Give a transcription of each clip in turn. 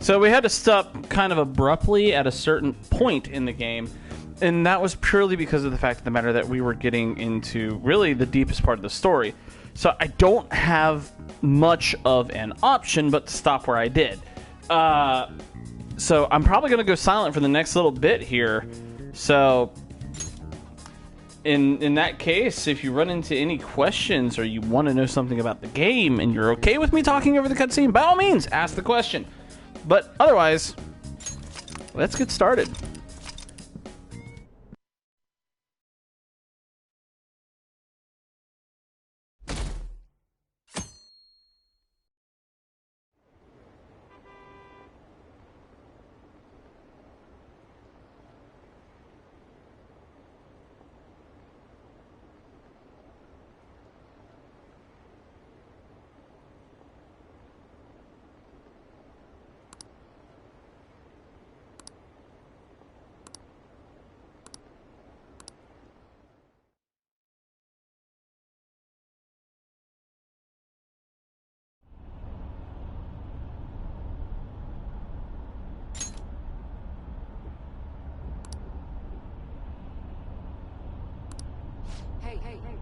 So we had to stop kind of abruptly at a certain point in the game, and that was purely because of the fact of the matter that we were getting into really the deepest part of the story. So I don't have much of an option but to stop where I did. So I'm probably going to go silent for the next little bit here. So in that case, if you run into any questions or you want to know something about the game and you're okay with me talking over the cutscene, by all means, ask the question. But otherwise, let's get started.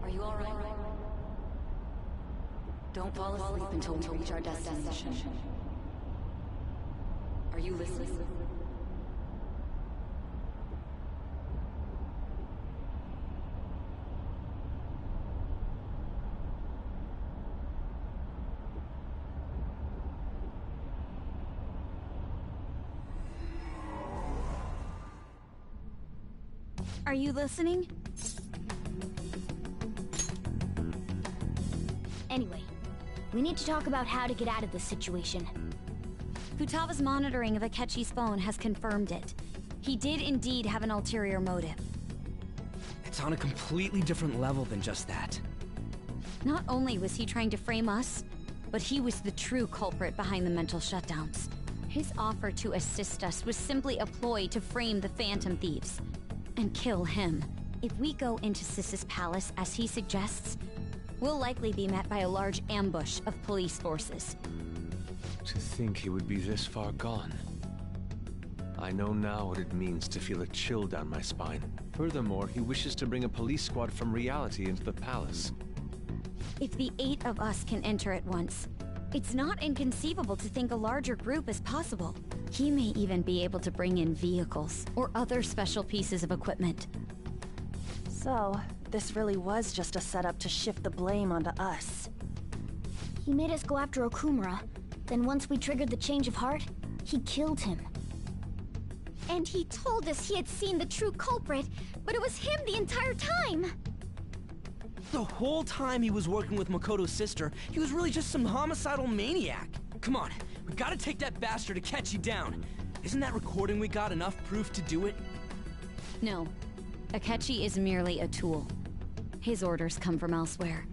Are you alright? Don't fall asleep until we reach our destination. Are you listening? Are you listening? Anyway, we need to talk about how to get out of this situation. Futava's monitoring of Akechi's phone has confirmed it. He did indeed have an ulterior motive. It's on a completely different level than just that. Not only was he trying to frame us, but he was the true culprit behind the mental shutdowns. His offer to assist us was simply a ploy to frame the Phantom Thieves and kill him. If we go into Sis's palace as he suggests, we'll likely be met by a large ambush of police forces. To think he would be this far gone. I know now what it means to feel a chill down my spine. Furthermore, he wishes to bring a police squad from reality into the palace. If the 8 of us can enter at once, it's not inconceivable to think a larger group is possible. He may even be able to bring in vehicles or other special pieces of equipment. So, this really was just a setup to shift the blame onto us. He made us go after Okumura. Then once we triggered the change of heart, he killed him. And he told us he had seen the true culprit, but it was him the entire time! The whole time he was working with Makoto's sister, he was really just some homicidal maniac. Come on, we gotta take that bastard Akechi down. Isn't that recording we got enough proof to do it? No. Akechi is merely a tool. His orders come from elsewhere.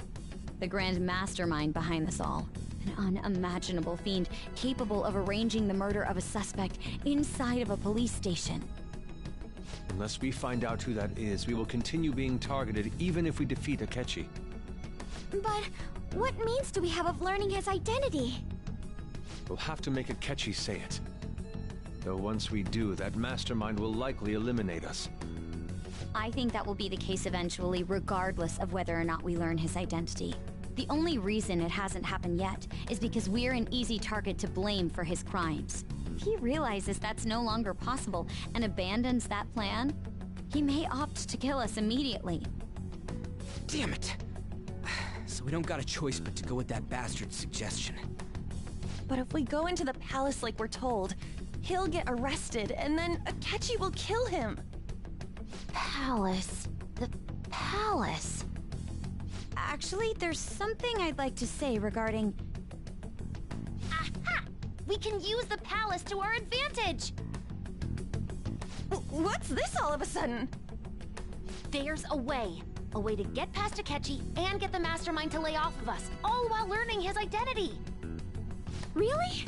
The grand mastermind behind this all. An unimaginable fiend capable of arranging the murder of a suspect inside of a police station. Unless we find out who that is, we will continue being targeted even if we defeat Akechi. But what means do we have of learning his identity? We'll have to make Akechi say it. Though once we do, that mastermind will likely eliminate us. I think that will be the case eventually, regardless of whether or not we learn his identity. The only reason it hasn't happened yet is because we're an easy target to blame for his crimes. If he realizes that's no longer possible and abandons that plan, he may opt to kill us immediately. Damn it! So we don't got a choice but to go with that bastard's suggestion. But if we go into the palace like we're told, he'll get arrested, and then Akechi will kill him. Palace. The palace. Actually, there's something I'd like to say regarding... Aha! We can use the palace to our advantage! What's this all of a sudden? There's a way. A way to get past Akechi and get the mastermind to lay off of us, all while learning his identity. Really?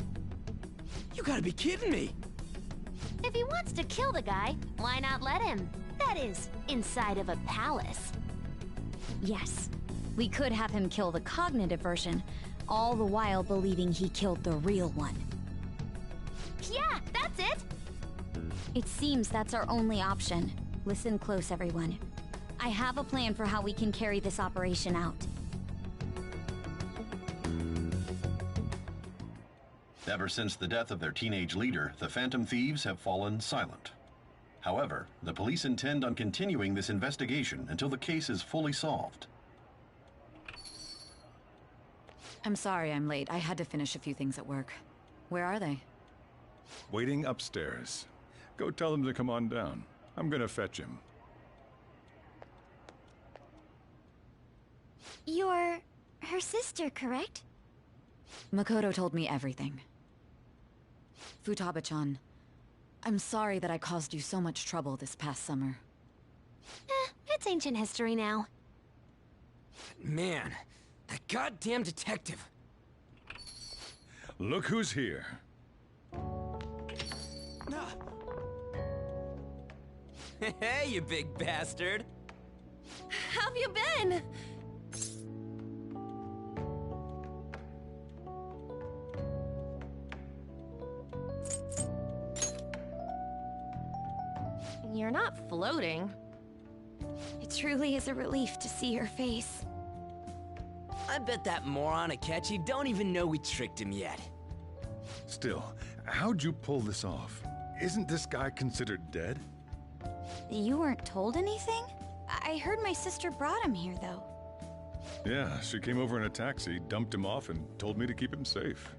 You gotta be kidding me! If he wants to kill the guy, why not let him? That is, inside of a palace. Yes, we could have him kill the cognitive version, all the while believing he killed the real one. Yeah, that's it! It seems that's our only option. Listen close, everyone. I have a plan for how we can carry this operation out. Ever since the death of their teenage leader, the Phantom Thieves have fallen silent. However, the police intend on continuing this investigation until the case is fully solved. I'm sorry I'm late. I had to finish a few things at work. Where are they? Waiting upstairs. Go tell them to come on down. I'm gonna fetch him. You're her sister, correct? Makoto told me everything. Futaba-chan, I'm sorry that I caused you so much trouble this past summer. It's ancient history now. Man, that goddamn detective. Look who's here. Hey, you big bastard. How've you been? You're not floating. It truly is a relief to see your face. I bet that moron Akechi don't even know we tricked him yet. Still, how'd you pull this off? Isn't this guy considered dead? You weren't told anything? I heard my sister brought him here, though. Yeah, she came over in a taxi, dumped him off, and told me to keep him safe.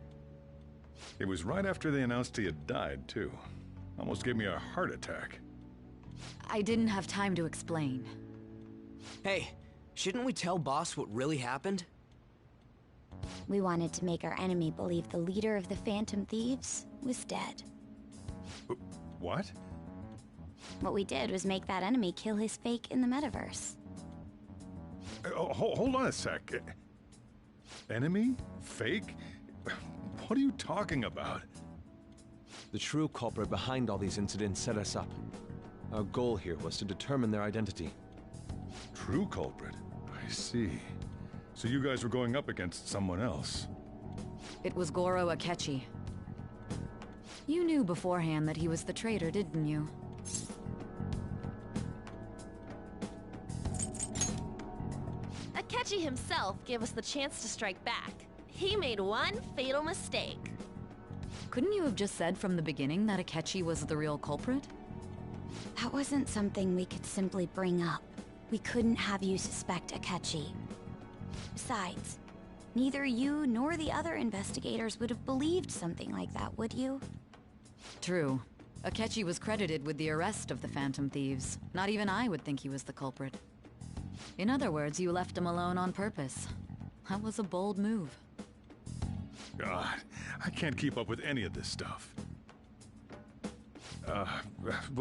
It was right after they announced he had died, too. Almost gave me a heart attack. I didn't have time to explain. Hey, shouldn't we tell boss what really happened? We wanted to make our enemy believe the leader of the Phantom Thieves was dead. What? What we did was make that enemy kill his fake in the metaverse. Hold on a sec. Enemy? Fake? What are you talking about? The true culprit behind all these incidents set us up. Our goal here was to determine their identity. True culprit? I see. So you guys were going up against someone else. It was Goro Akechi. You knew beforehand that he was the traitor, didn't you? Akechi himself gave us the chance to strike back. He made one fatal mistake. Couldn't you have just said from the beginning that Akechi was the real culprit? That wasn't something we could simply bring up. We couldn't have you suspect Akechi. Besides, neither you nor the other investigators would have believed something like that, would you? True. Akechi was credited with the arrest of the Phantom Thieves. Not even I would think he was the culprit. In other words, you left him alone on purpose. That was a bold move. God, I can't keep up with any of this stuff.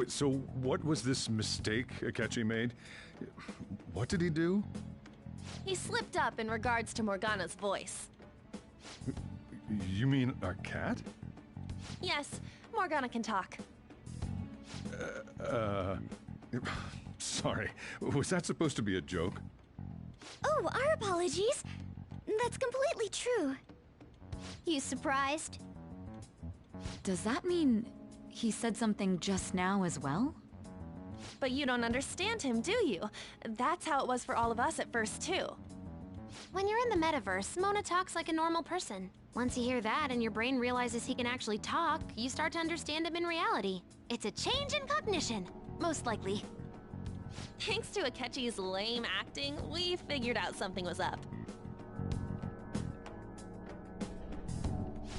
So what was this mistake Akechi made? What did he do? He slipped up in regards to Morgana's voice. You mean our cat? Yes, Morgana can talk. Sorry, was that supposed to be a joke? Oh, our apologies. That's completely true. You surprised? Does that mean he said something just now as well? But you don't understand him, do you? That's how it was for all of us at first, too. When you're in the metaverse, Mona talks like a normal person. Once you hear that and your brain realizes he can actually talk, you start to understand him in reality. It's a change in cognition, most likely. Thanks to Akechi's lame acting, we figured out something was up.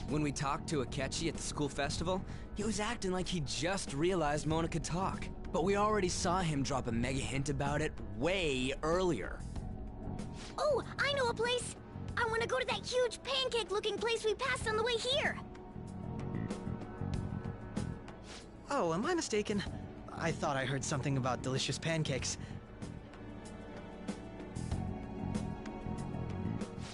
When we talked to Akechi at the school festival, he was acting like he just realized Mona could talk. But we already saw him drop a mega hint about it way earlier. Oh, I know a place! I want to go to that huge pancake-looking place we passed on the way here! Oh, am I mistaken? I thought I heard something about delicious pancakes.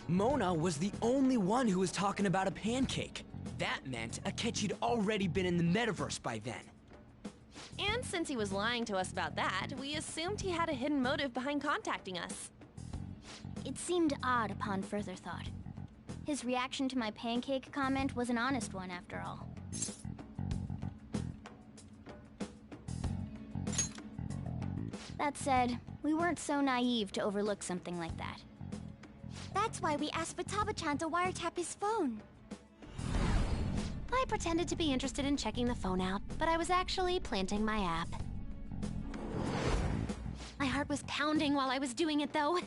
Mona was the only one who was talking about a pancake. That meant Akechi'd already been in the metaverse by then. And since he was lying to us about that, we assumed he had a hidden motive behind contacting us. It seemed odd upon further thought. His reaction to my pancake comment was an honest one, after all. That said, we weren't so naive to overlook something like that. That's why we asked Futaba-chan to wiretap his phone. I pretended to be interested in checking the phone out, but I was actually planting my app. My heart was pounding while I was doing it, though.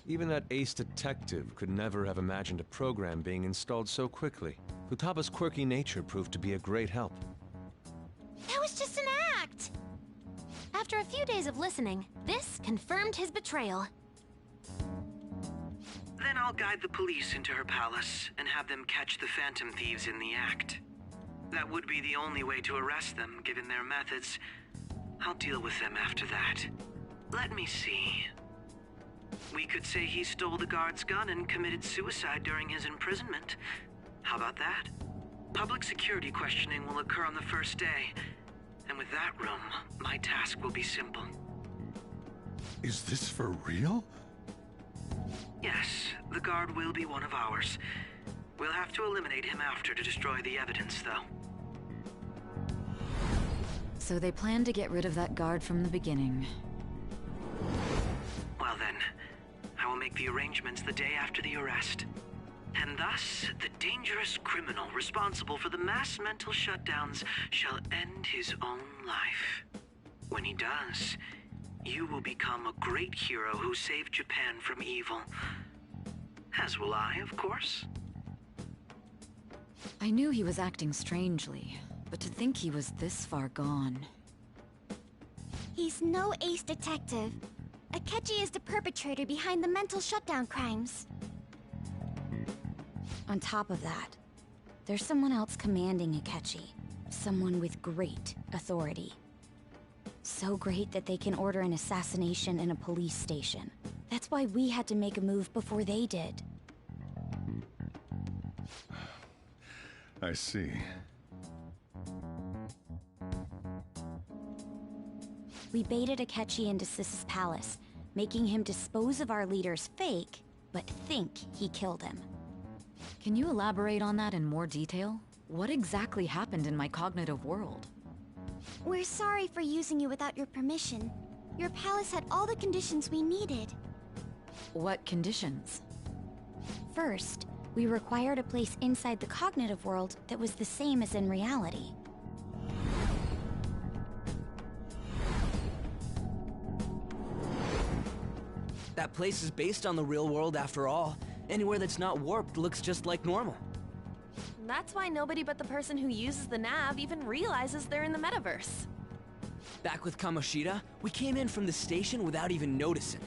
Even that ace detective could never have imagined a program being installed so quickly. Futaba's quirky nature proved to be a great help. That was just an act! After a few days of listening, this confirmed his betrayal. Then I'll guide the police into her palace and have them catch the Phantom Thieves in the act. That would be the only way to arrest them, given their methods. I'll deal with them after that. Let me see. We could say he stole the guard's gun and committed suicide during his imprisonment. How about that? Public security questioning will occur on the first day. And with that room, my task will be simple. Is this for real? Yes, the guard will be one of ours. We'll have to eliminate him after to destroy the evidence, though. So they planned to get rid of that guard from the beginning. Well then, I will make the arrangements the day after the arrest. And thus, the dangerous criminal responsible for the mass mental shutdowns shall end his own life. When he does, you will become a great hero who saved Japan from evil. As will I, of course. I knew he was acting strangely, but to think he was this far gone. He's no ace detective. Akechi is the perpetrator behind the mental shutdown crimes. On top of that, there's someone else commanding Akechi. Someone with great authority. So great that they can order an assassination in a police station. That's why we had to make a move before they did. I see. We baited Akechi into Sis's palace, making him dispose of our leader's fake, but think he killed him. Can you elaborate on that in more detail? What exactly happened in my cognitive world? We're sorry for using you without your permission. Your palace had all the conditions we needed. What conditions? First, we required a place inside the cognitive world that was the same as in reality. That place is based on the real world after all. Anywhere that's not warped looks just like normal. That's why nobody but the person who uses the nav even realizes they're in the metaverse. Back with Kamoshida, we came in from the station without even noticing.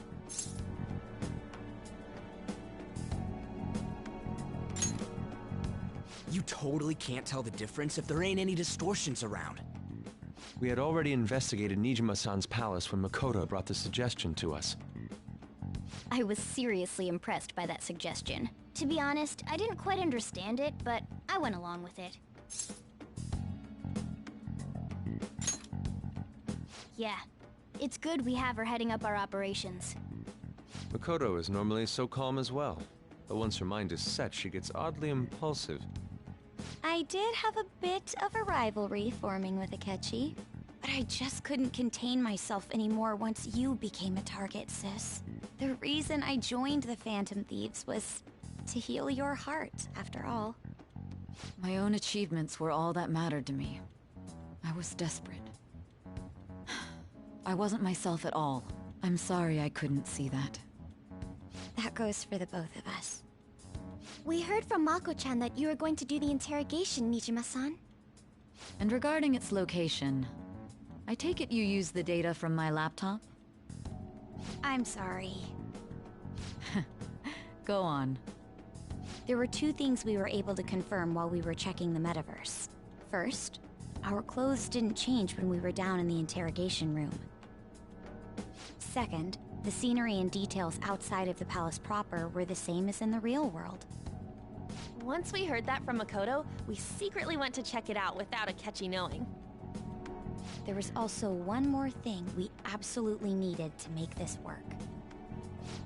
You totally can't tell the difference if there ain't any distortions around. We had already investigated Nijima-san's palace when Makoto brought the suggestion to us. I was seriously impressed by that suggestion. To be honest, I didn't quite understand it, but I went along with it. Yeah, it's good we have her heading up our operations. Makoto is normally so calm as well, but once her mind is set, she gets oddly impulsive. I did have a bit of a rivalry forming with Akechi, but I just couldn't contain myself anymore once you became a target, sis. The reason I joined the Phantom Thieves was to heal your heart, after all. My own achievements were all that mattered to me. I was desperate. I wasn't myself at all. I'm sorry I couldn't see that. That goes for the both of us. We heard from Mako-chan that you were going to do the interrogation, Nijima-san. And regarding its location, I take it you used the data from my laptop? I'm sorry. Go on. There were two things we were able to confirm while we were checking the metaverse. First, our clothes didn't change when we were down in the interrogation room. Second, the scenery and details outside of the palace proper were the same as in the real world. Once we heard that from Makoto, we secretly went to check it out without Akechi knowing. There was also one more thing we absolutely needed to make this work.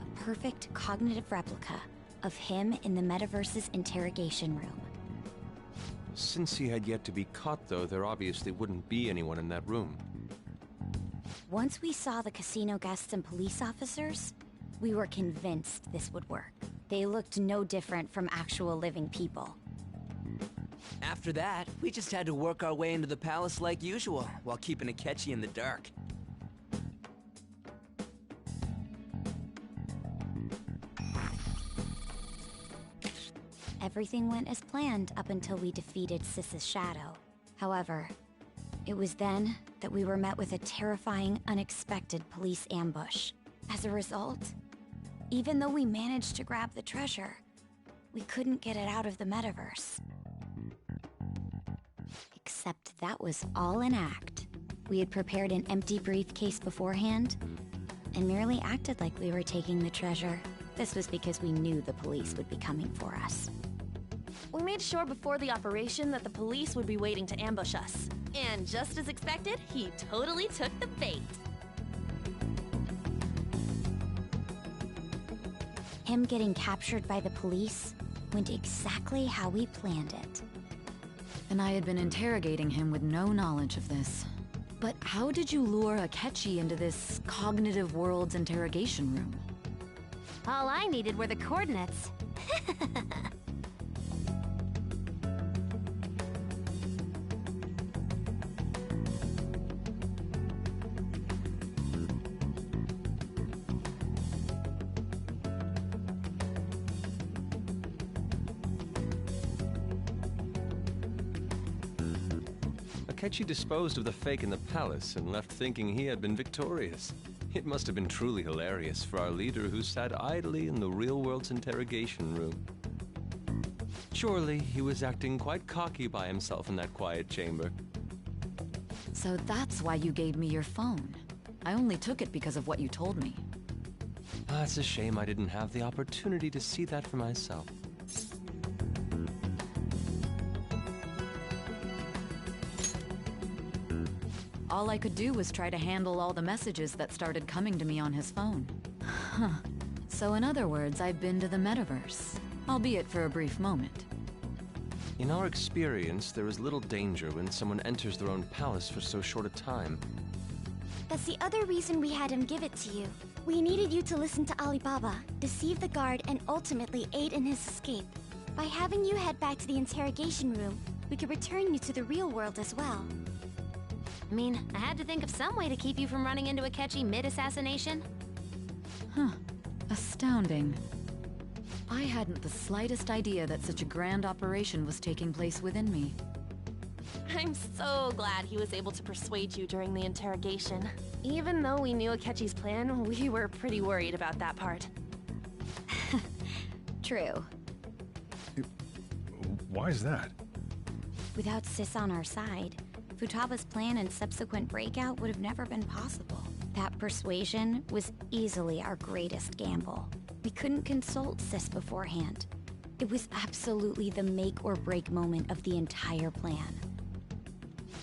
A perfect cognitive replica of him in the metaverse's interrogation room. Since he had yet to be caught, though, there obviously wouldn't be anyone in that room. Once we saw the casino guests and police officers, we were convinced this would work. They looked no different from actual living people. After that, we just had to work our way into the palace like usual, while keeping Akechi in the dark. Everything went as planned up until we defeated Sis's shadow. However, it was then that we were met with a terrifying, unexpected police ambush. As a result, even though we managed to grab the treasure, we couldn't get it out of the metaverse. Except that was all an act. We had prepared an empty briefcase beforehand and merely acted like we were taking the treasure. This was because we knew the police would be coming for us. We made sure before the operation that the police would be waiting to ambush us. And just as expected, he totally took the bait. Him getting captured by the police went exactly how we planned it. And I had been interrogating him with no knowledge of this. But how did you lure Akechi into this cognitive world's interrogation room? All I needed were the coordinates. Akechi disposed of the fake in the palace and left thinking he had been victorious. It must have been truly hilarious for our leader who sat idly in the real world's interrogation room. Surely he was acting quite cocky by himself in that quiet chamber. So that's why you gave me your phone. I only took it because of what you told me. It's a shame I didn't have the opportunity to see that for myself. All I could do was try to handle all the messages that started coming to me on his phone. Huh. So in other words, I've been to the metaverse, albeit for a brief moment. In our experience, there is little danger when someone enters their own palace for so short a time. That's the other reason we had him give it to you. We needed you to listen to Alibaba, deceive the guard, and ultimately aid in his escape. By having you head back to the interrogation room, we could return you to the real world as well. I mean, I had to think of some way to keep you from running into Akechi mid-assassination. Huh. Astounding. I hadn't the slightest idea that such a grand operation was taking place within me. I'm so glad he was able to persuade you during the interrogation. Even though we knew Akechi's plan, we were pretty worried about that part. True. Why is that? Without Sis on our side, Futaba's plan and subsequent breakout would have never been possible. That persuasion was easily our greatest gamble. We couldn't consult Sis beforehand. It was absolutely the make or break moment of the entire plan.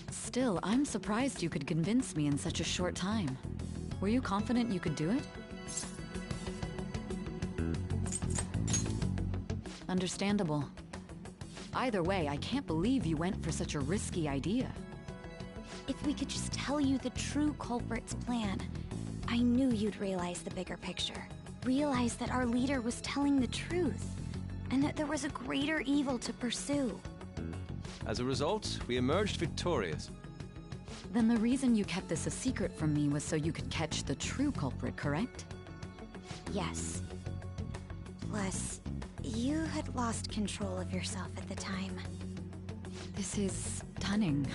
Still, I'm surprised you could convince me in such a short time. Were you confident you could do it? Understandable. Either way, I can't believe you went for such a risky idea. If we could just tell you the true culprit's plan, I knew you'd realize the bigger picture. Realize that our leader was telling the truth, and that there was a greater evil to pursue. As a result, we emerged victorious. Then the reason you kept this a secret from me was so you could catch the true culprit, correct? Yes. Plus, you had lost control of yourself at the time. This is stunning.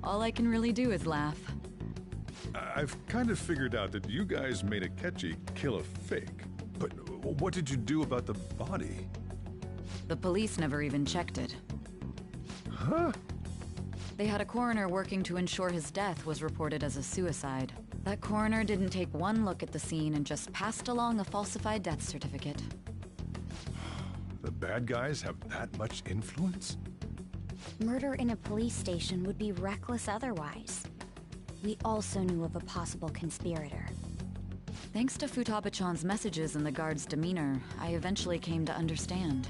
All I can really do is laugh. I've kind of figured out that you guys made Akechi kill a fake. But what did you do about the body? The police never even checked it. Huh? They had a coroner working to ensure his death was reported as a suicide. That coroner didn't take one look at the scene and just passed along a falsified death certificate. The bad guys have that much influence? Murder in a police station would be reckless otherwise. We also knew of a possible conspirator. Thanks to Futaba-chan's messages and the guard's demeanor, I eventually came to understand.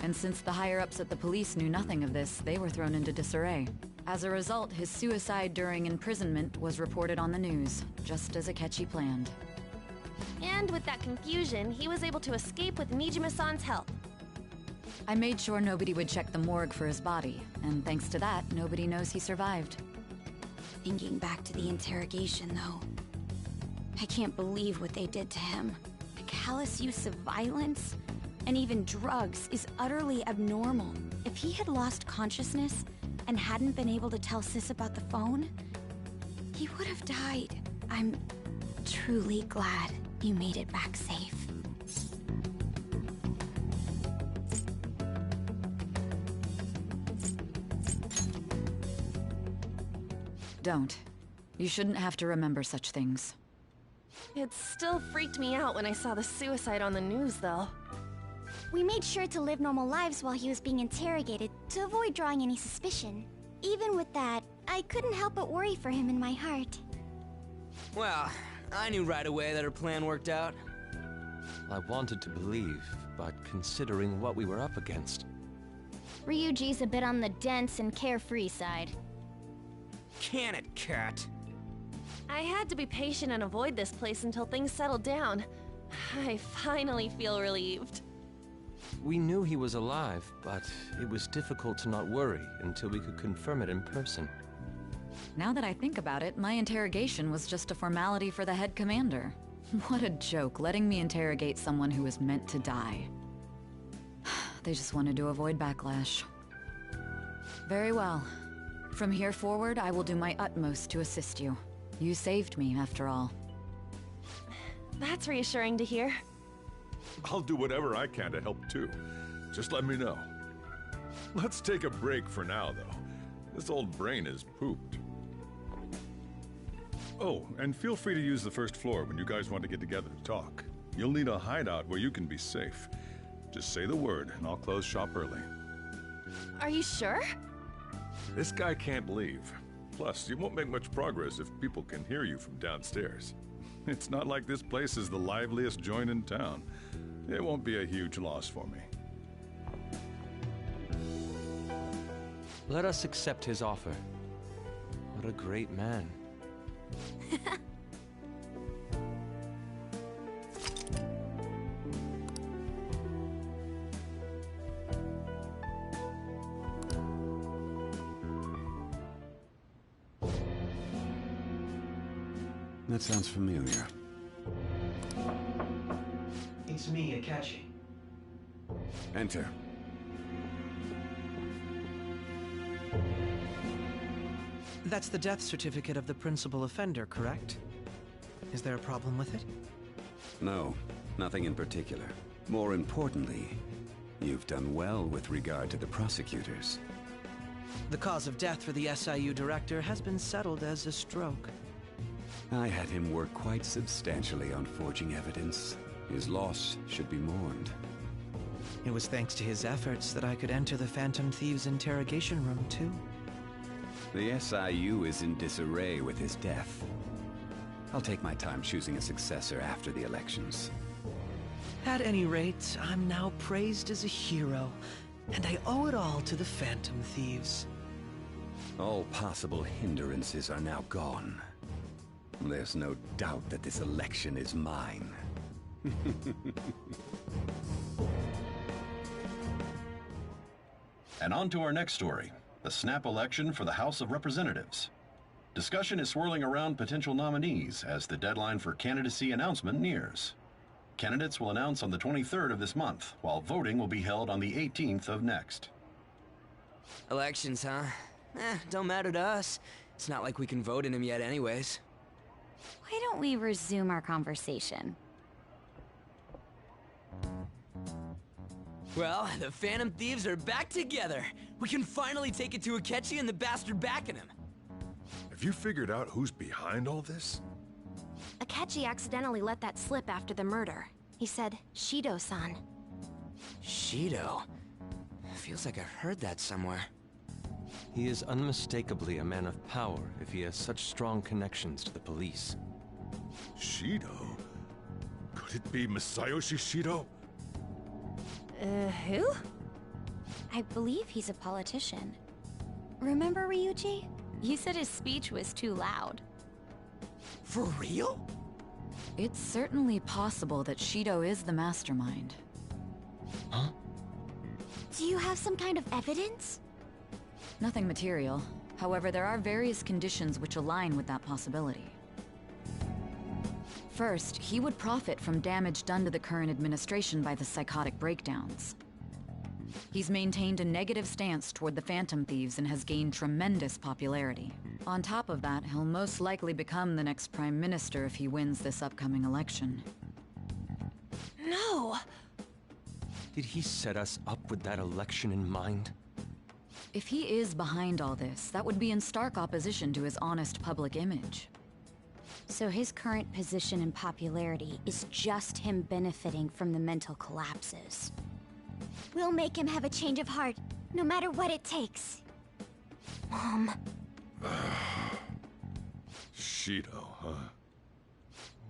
And since the higher-ups at the police knew nothing of this, they were thrown into disarray. As a result, his suicide during imprisonment was reported on the news, just as Akechi planned. And with that confusion, he was able to escape with Nijima-san's help. I made sure nobody would check the morgue for his body, and thanks to that, nobody knows he survived. Thinking back to the interrogation, though, I can't believe what they did to him. The callous use of violence and even drugs is utterly abnormal. If he had lost consciousness and hadn't been able to tell Sis about the phone, he would have died. I'm truly glad you made it back safe. Don't. You shouldn't have to remember such things. It still freaked me out when I saw the suicide on the news, though. We made sure to live normal lives while he was being interrogated to avoid drawing any suspicion. Even with that, I couldn't help but worry for him in my heart. Well, I knew right away that her plan worked out. I wanted to believe, but considering what we were up against... Ryuji's a bit on the dense and carefree side. Can it, cat? I had to be patient and avoid this place until things settled down. I finally feel relieved. We knew he was alive, but it was difficult to not worry until we could confirm it in person. Now that I think about it, my interrogation was just a formality for the head commander. What a joke, letting me interrogate someone who was meant to die. They just wanted to avoid backlash. Very well. From here forward, I will do my utmost to assist you. You saved me, after all. That's reassuring to hear. I'll do whatever I can to help too. Just let me know. Let's take a break for now, though. This old brain is pooped. Oh, and feel free to use the first floor when you guys want to get together to talk. You'll need a hideout where you can be safe. Just say the word, and I'll close shop early. Are you sure? This guy can't leave. Plus, you won't make much progress if people can hear you from downstairs. It's not like this place is the liveliest joint in town. It won't be a huge loss for me. Let us accept his offer. What a great man. That sounds familiar. It's me, Akechi. Enter. That's the death certificate of the principal offender, correct? Is there a problem with it? No, nothing in particular. More importantly, you've done well with regard to the prosecutors. The cause of death for the SIU director has been settled as a stroke. I had him work quite substantially on forging evidence. His loss should be mourned. It was thanks to his efforts that I could enter the Phantom Thieves' interrogation room, too. The SIU is in disarray with his death. I'll take my time choosing a successor after the elections. At any rate, I'm now praised as a hero, and I owe it all to the Phantom Thieves. All possible hindrances are now gone. There's no doubt that this election is mine. And on to our next story, the snap election for the House of Representatives. Discussion is swirling around potential nominees as the deadline for candidacy announcement nears. Candidates will announce on the 23rd of this month, while voting will be held on the 18th of next. Elections, huh? Don't matter to us. It's not like we can vote in them yet anyways. Why don't we resume our conversation? Well, the Phantom Thieves are back together. We can finally take it to Akechi and the bastard backing him. Have you figured out who's behind all this? Akechi accidentally let that slip after the murder. He said, Shido-san. Shido? Feels like I've heard that somewhere. He is unmistakably a man of power if he has such strong connections to the police. Shido? Could it be Masayoshi Shido? Who? I believe he's a politician. Remember Ryuji? You said his speech was too loud. For real? It's certainly possible that Shido is the mastermind. Huh? Do you have some kind of evidence? Nothing material. However, there are various conditions which align with that possibility. First, he would profit from damage done to the current administration by the psychotic breakdowns. He's maintained a negative stance toward the Phantom Thieves and has gained tremendous popularity. On top of that, he'll most likely become the next Prime Minister if he wins this upcoming election. No! Did he set us up with that election in mind? If he is behind all this, that would be in stark opposition to his honest public image. So his current position and popularity is just him benefiting from the mental collapses. We'll make him have a change of heart, no matter what it takes. Mom. Shido, huh?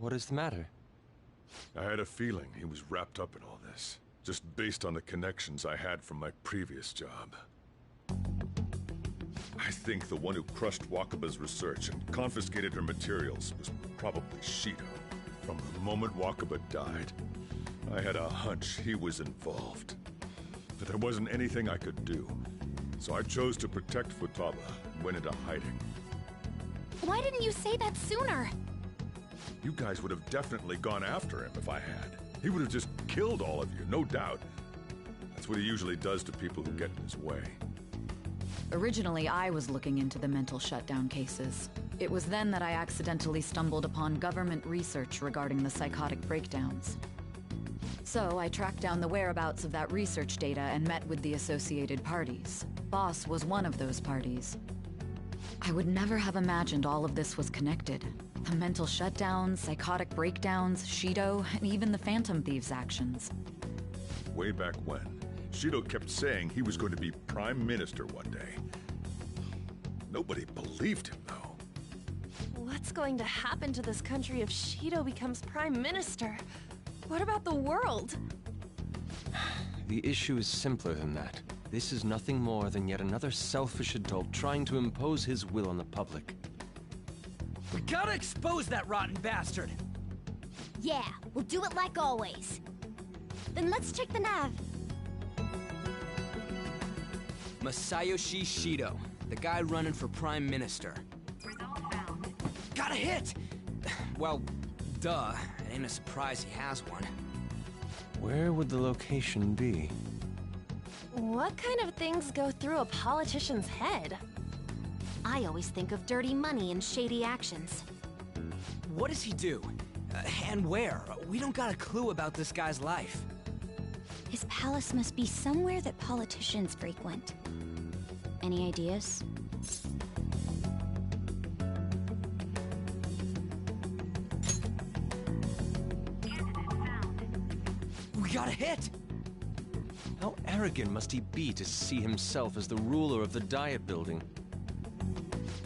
What is the matter? I had a feeling he was wrapped up in all this, just based on the connections I had from my previous job. I think the one who crushed Wakaba's research and confiscated her materials was probably Shido. From the moment Wakaba died, I had a hunch he was involved. But there wasn't anything I could do, so I chose to protect Futaba and went into hiding. Why didn't you say that sooner? You guys would have definitely gone after him if I had. He would have just killed all of you, no doubt. That's what he usually does to people who get in his way. Originally, I was looking into the mental shutdown cases. It was then that I accidentally stumbled upon government research regarding the psychotic breakdowns. So I tracked down the whereabouts of that research data and met with the associated parties. Boss was one of those parties. I would never have imagined all of this was connected. The mental shutdowns, psychotic breakdowns, Shido, and even the Phantom Thieves' actions. Way back when, Shido kept saying he was going to be Prime Minister one day. Nobody believed him, though. What's going to happen to this country if Shido becomes Prime Minister? What about the world? The issue is simpler than that. This is nothing more than yet another selfish adult trying to impose his will on the public. We gotta expose that rotten bastard! Yeah, we'll do it like always. Then let's check the nav. Masayoshi Shido, the guy running for Prime Minister. Got a hit! Well, duh. It ain't a surprise he has one. Where would the location be? What kind of things go through a politician's head? I always think of dirty money and shady actions. What does he do? And where? We don't got a clue about this guy's life. His palace must be somewhere that politicians frequent. Any ideas? We got a hit! How arrogant must he be to see himself as the ruler of the Diet Building?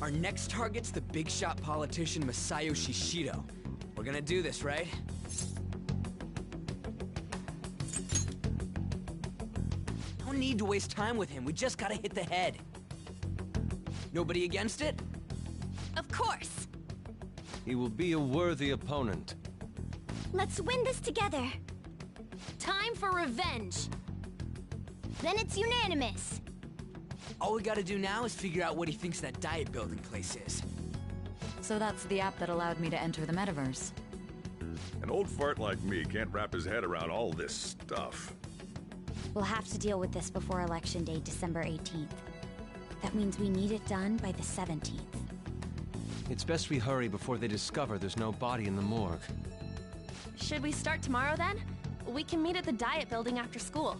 Our next target's the big shot politician Masayoshi Shido. We're gonna do this, right? No need to waste time with him, we just gotta hit the head. Nobody against it? Of course! He will be a worthy opponent. Let's win this together. Time for revenge! Then it's unanimous. All we gotta do now is figure out what he thinks that Diet Building place is. So that's the app that allowed me to enter the metaverse. An old fart like me can't wrap his head around all this stuff. We'll have to deal with this before Election Day, December 18th. That means we need it done by the 17th. It's best we hurry before they discover there's no body in the morgue. Should we start tomorrow then? We can meet at the Diet Building after school.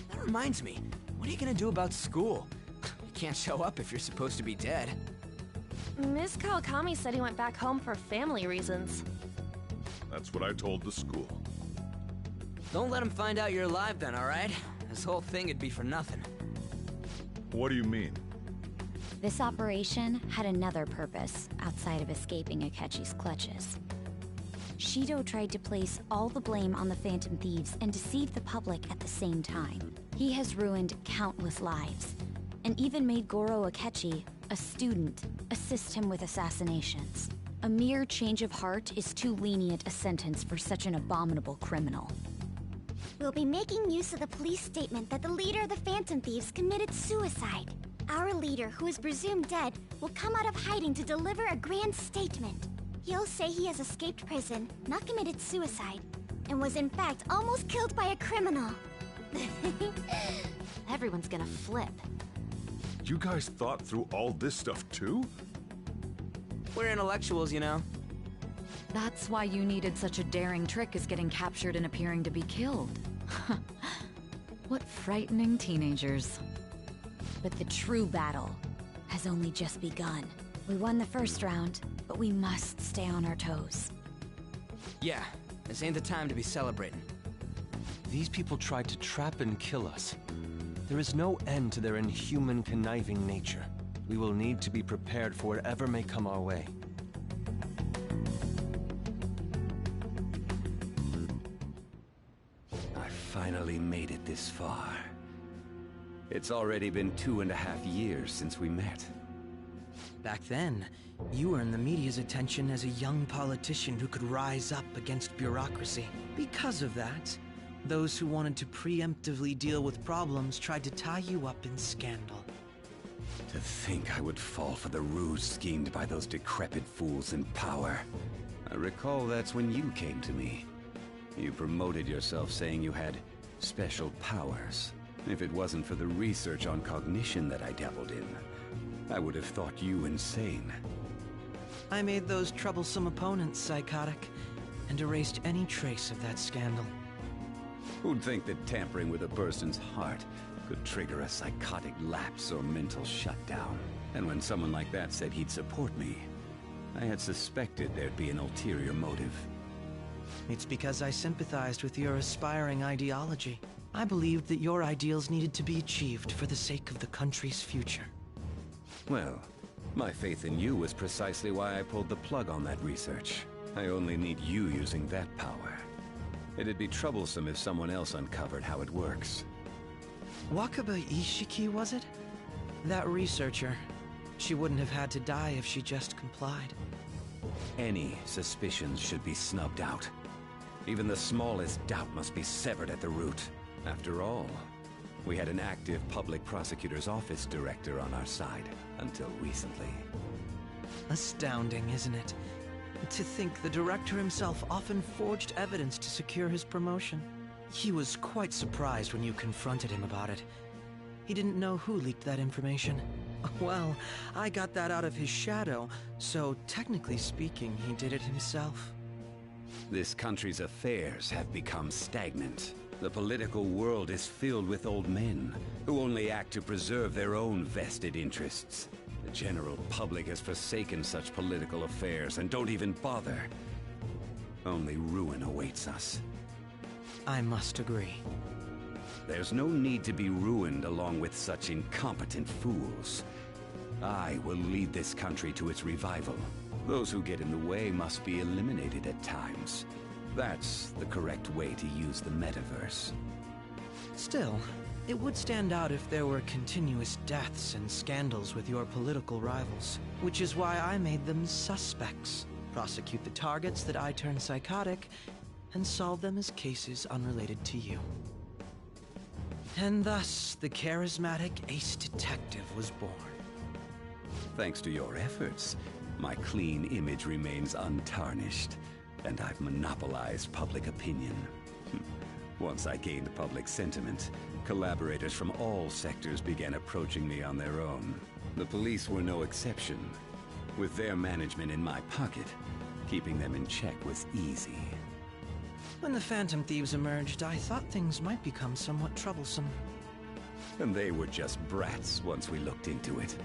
That reminds me, what are you gonna do about school? You can't show up if you're supposed to be dead. Ms. Kawakami said he went back home for family reasons. That's what I told the school. Don't let him find out you're alive then, alright? This whole thing would be for nothing. What do you mean? This operation had another purpose outside of escaping Akechi's clutches. Shido tried to place all the blame on the Phantom Thieves and deceive the public at the same time. He has ruined countless lives, and even made Goro Akechi, a student, assist him with assassinations. A mere change of heart is too lenient a sentence for such an abominable criminal. We'll be making use of the police statement that the leader of the Phantom Thieves committed suicide. Our leader, who is presumed dead, will come out of hiding to deliver a grand statement. He'll say he has escaped prison, not committed suicide, and was in fact almost killed by a criminal. Everyone's gonna flip. You guys thought through all this stuff too? We're intellectuals, you know. That's why you needed such a daring trick as getting captured and appearing to be killed. What frightening teenagers. But the true battle has only just begun. We won the first round, but we must stay on our toes. Yeah, this ain't the time to be celebrating. These people tried to trap and kill us. There is no end to their inhuman, conniving nature. We will need to be prepared for whatever may come our way. I finally made it this far. It's already been 2.5 years since we met. Back then, you earned the media's attention as a young politician who could rise up against bureaucracy. Because of that, those who wanted to preemptively deal with problems tried to tie you up in scandal. To think I would fall for the ruse schemed by those decrepit fools in power. I recall that's when you came to me. You promoted yourself saying you had special powers. If it wasn't for the research on cognition that I dabbled in, I would have thought you insane. I made those troublesome opponents psychotic, and erased any trace of that scandal. Who'd think that tampering with a person's heart could trigger a psychotic lapse or mental shutdown? And when someone like that said he'd support me, I had suspected there'd be an ulterior motive. It's because I sympathized with your aspiring ideology. I believed that your ideals needed to be achieved for the sake of the country's future. Well, my faith in you was precisely why I pulled the plug on that research. I only need you using that power. It'd be troublesome if someone else uncovered how it works. Wakaba Ishiki, was it? That researcher. She wouldn't have had to die if she just complied. Any suspicions should be snubbed out. Even the smallest doubt must be severed at the root. After all, we had an active public prosecutor's office director on our side, until recently. Astounding, isn't it? To think the director himself often forged evidence to secure his promotion. He was quite surprised when you confronted him about it. He didn't know who leaked that information. Well, I got that out of his shadow, so technically speaking, he did it himself. This country's affairs have become stagnant. The political world is filled with old men who only act to preserve their own vested interests. The general public has forsaken such political affairs and don't even bother. Only ruin awaits us. I must agree. There's no need to be ruined along with such incompetent fools. I will lead this country to its revival. Those who get in the way must be eliminated at times. That's the correct way to use the metaverse. Still, it would stand out if there were continuous deaths and scandals with your political rivals, which is why I made them suspects. Prosecute the targets that I turn psychotic, and solve them as cases unrelated to you. And thus, the charismatic ace detective was born. Thanks to your efforts, my clean image remains untarnished, and I've monopolized public opinion. Once I gained public sentiment, collaborators from all sectors began approaching me on their own. The police were no exception. With their management in my pocket, keeping them in check was easy. When the Phantom Thieves emerged, I thought things might become somewhat troublesome. And they were just brats once we looked into it.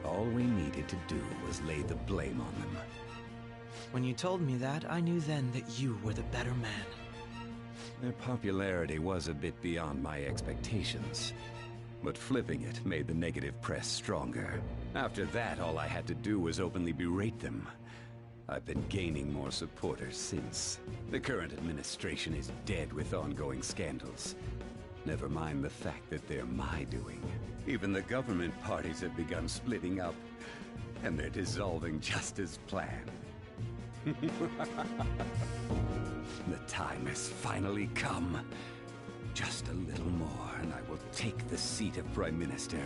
All we needed to do was lay the blame on them. When you told me that, I knew then that you were the better man. Their popularity was a bit beyond my expectations. But flipping it made the negative press stronger. After that, all I had to do was openly berate them. I've been gaining more supporters since. The current administration is dead with ongoing scandals. Never mind the fact that they're my doing. Even the government parties have begun splitting up, and they're dissolving just as planned. The time has finally come. Just a little more, and I will take the seat of Prime Minister.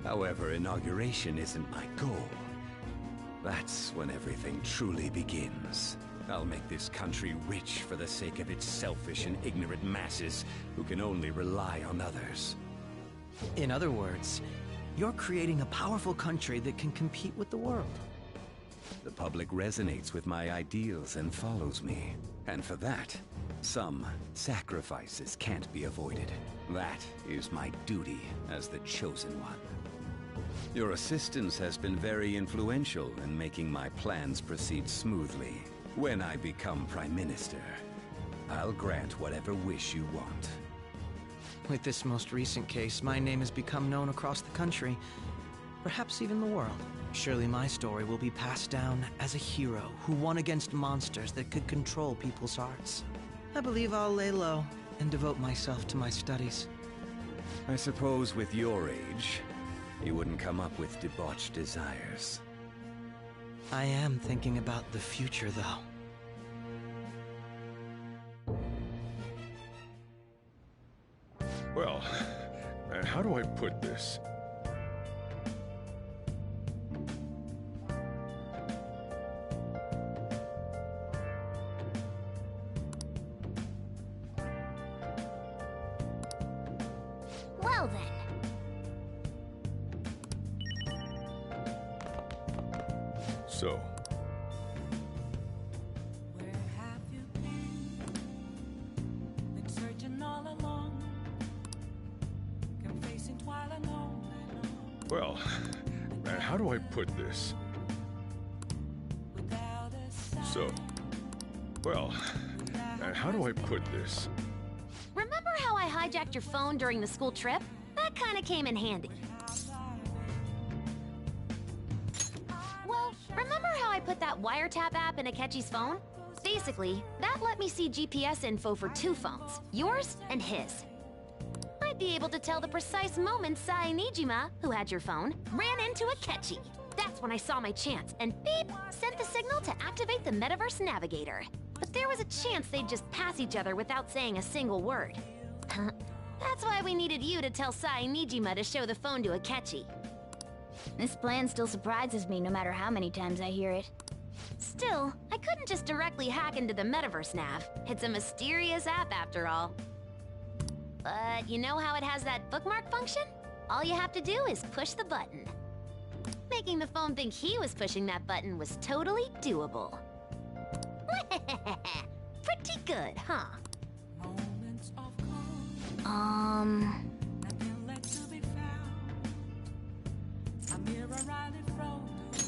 However, inauguration isn't my goal. That's when everything truly begins. I'll make this country rich for the sake of its selfish and ignorant masses who can only rely on others. In other words, you're creating a powerful country that can compete with the world. The public resonates with my ideals and follows me. And for that, some sacrifices can't be avoided. That is my duty as the Chosen One. Your assistance has been very influential in making my plans proceed smoothly. When I become Prime Minister, I'll grant whatever wish you want. With this most recent case, my name has become known across the country, perhaps even the world. Surely my story will be passed down as a hero who won against monsters that could control people's hearts. I believe I'll lay low and devote myself to my studies. I suppose with your age, you wouldn't come up with debauched desires. I am thinking about the future, though. Well, how do I put this? Well then. So, well, how do I put this? So, well, how do I put this? Remember how I hijacked your phone during the school trip? That kinda came in handy. Well, remember how I put that wiretap app in Akechi's phone? Basically, that let me see GPS info for 2 phones, yours and his. I'd be able to tell the precise moment Sai Nijima, who had your phone, ran into Akechi. That's when I saw my chance, and beep, sent the signal to activate the Metaverse Navigator. But there was a chance they'd just pass each other without saying a single word. That's why we needed you to tell Sai Nijima to show the phone to Akechi. This plan still surprises me no matter how many times I hear it. Still, I couldn't just directly hack into the Metaverse Nav. It's a mysterious app after all. But you know how it has that bookmark function? All you have to do is push the button. Making the phone think he was pushing that button was totally doable. Pretty good, huh?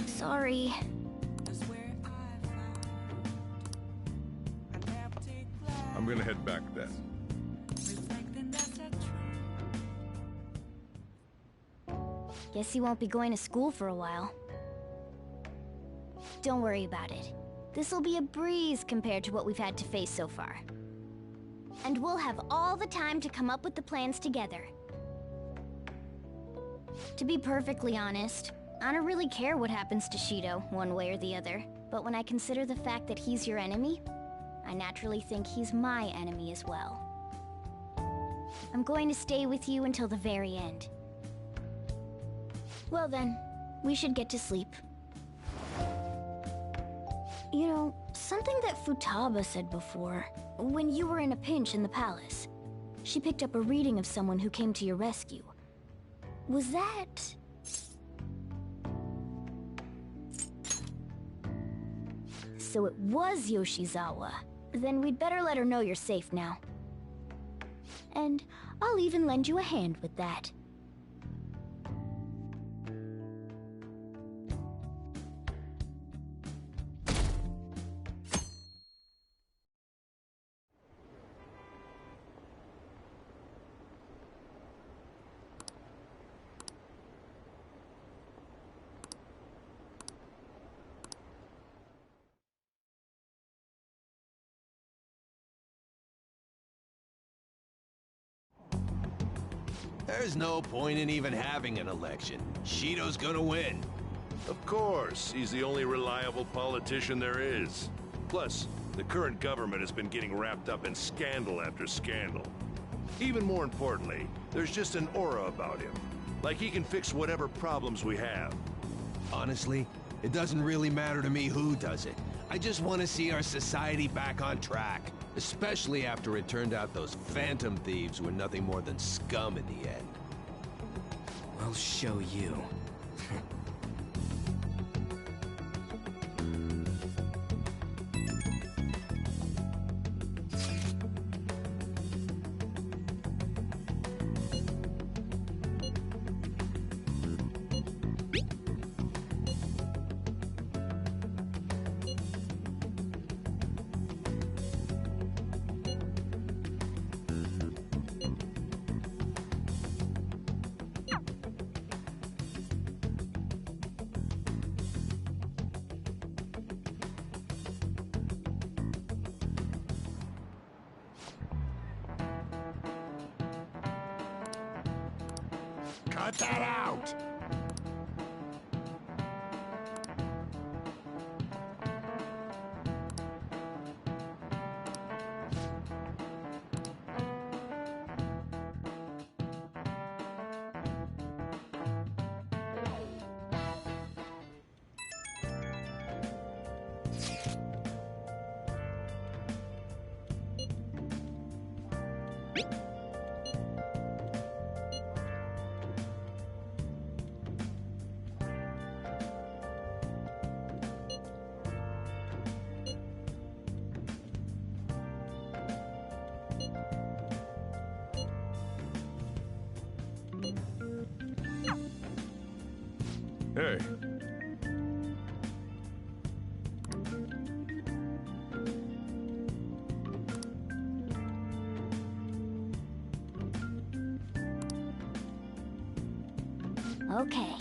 Sorry. I'm gonna head back then. Guess he won't be going to school for a while. Don't worry about it. This'll be a breeze compared to what we've had to face so far. And we'll have all the time to come up with the plans together. To be perfectly honest, I don't really care what happens to Shido, one way or the other. But when I consider the fact that he's your enemy, I naturally think he's my enemy as well. I'm going to stay with you until the very end. Well then, we should get to sleep. You know, something that Futaba said before, when you were in a pinch in the palace, she picked up a reading of someone who came to your rescue. Was that... So it was Yoshizawa. Then we'd better let her know you're safe now. And I'll even lend you a hand with that. There's no point in even having an election. Shido's gonna win. Of course, he's the only reliable politician there is. Plus, the current government has been getting wrapped up in scandal after scandal. Even more importantly, there's just an aura about him. Like he can fix whatever problems we have. Honestly, it doesn't really matter to me who does it. I just want to see our society back on track. Especially after it turned out those phantom thieves were nothing more than scum in the end. I'll show you. Cut that out! Hey. Okay.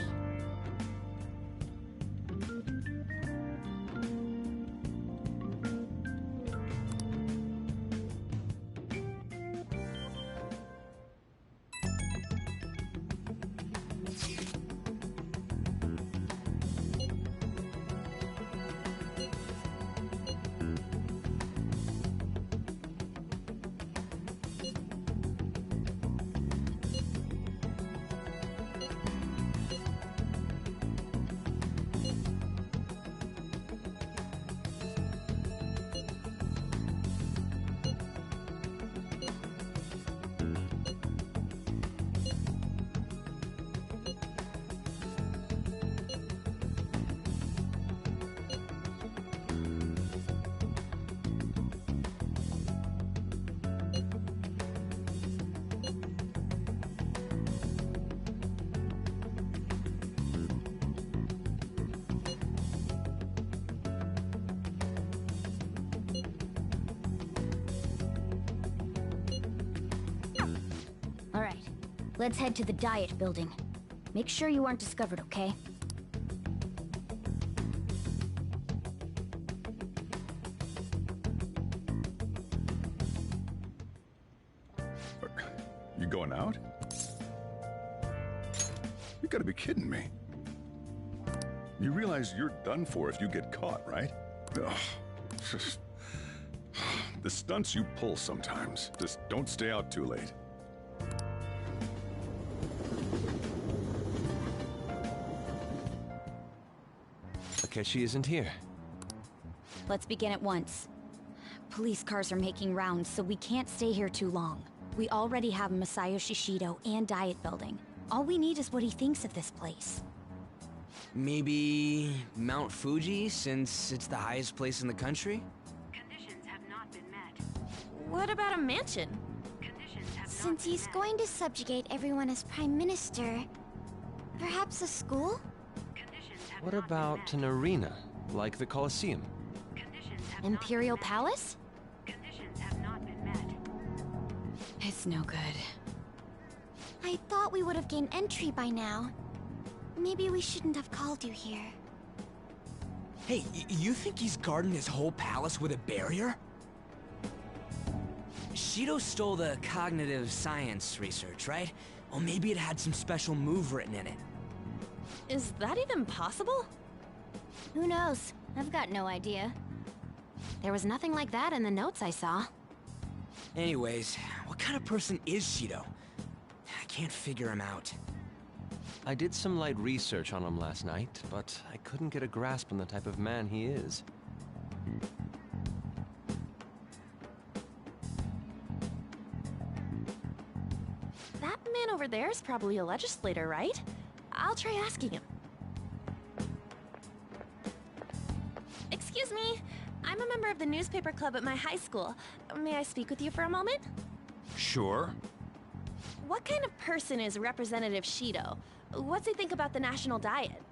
Let's head to the diet building. Make sure you aren't discovered, okay? You going out? You gotta be kidding me. You realize you're done for if you get caught, right? Ugh. Just... The stunts you pull sometimes. Just don't stay out too late. She isn't here. Let's begin at once. Police cars are making rounds, so we can't stay here too long. We already have Masayoshi Shido and Diet Building. All we need is what he thinks of this place. Maybe Mount Fuji, since it's the highest place in the country? Conditions have not been met. What about a mansion? Since he's going to subjugate everyone as Prime Minister, perhaps a school? What about an arena, like the Colosseum? Imperial Palace? Conditions have not been met. It's no good. I thought we would have gained entry by now. Maybe we shouldn't have called you here. Hey, you think he's guarding his whole palace with a barrier? Shido stole the cognitive science research, right? Or maybe it had some special move written in it. Is that even possible? Who knows? I've got no idea. There was nothing like that in the notes I saw. Anyways, what kind of person is Shido? I can't figure him out. I did some light research on him last night, but I couldn't get a grasp on the type of man he is. That man over there is probably a legislator, right? I'll try asking him. Excuse me, I'm a member of the newspaper club at my high school. May I speak with you for a moment? Sure. What kind of person is Representative Shido? What's he think about the national diet?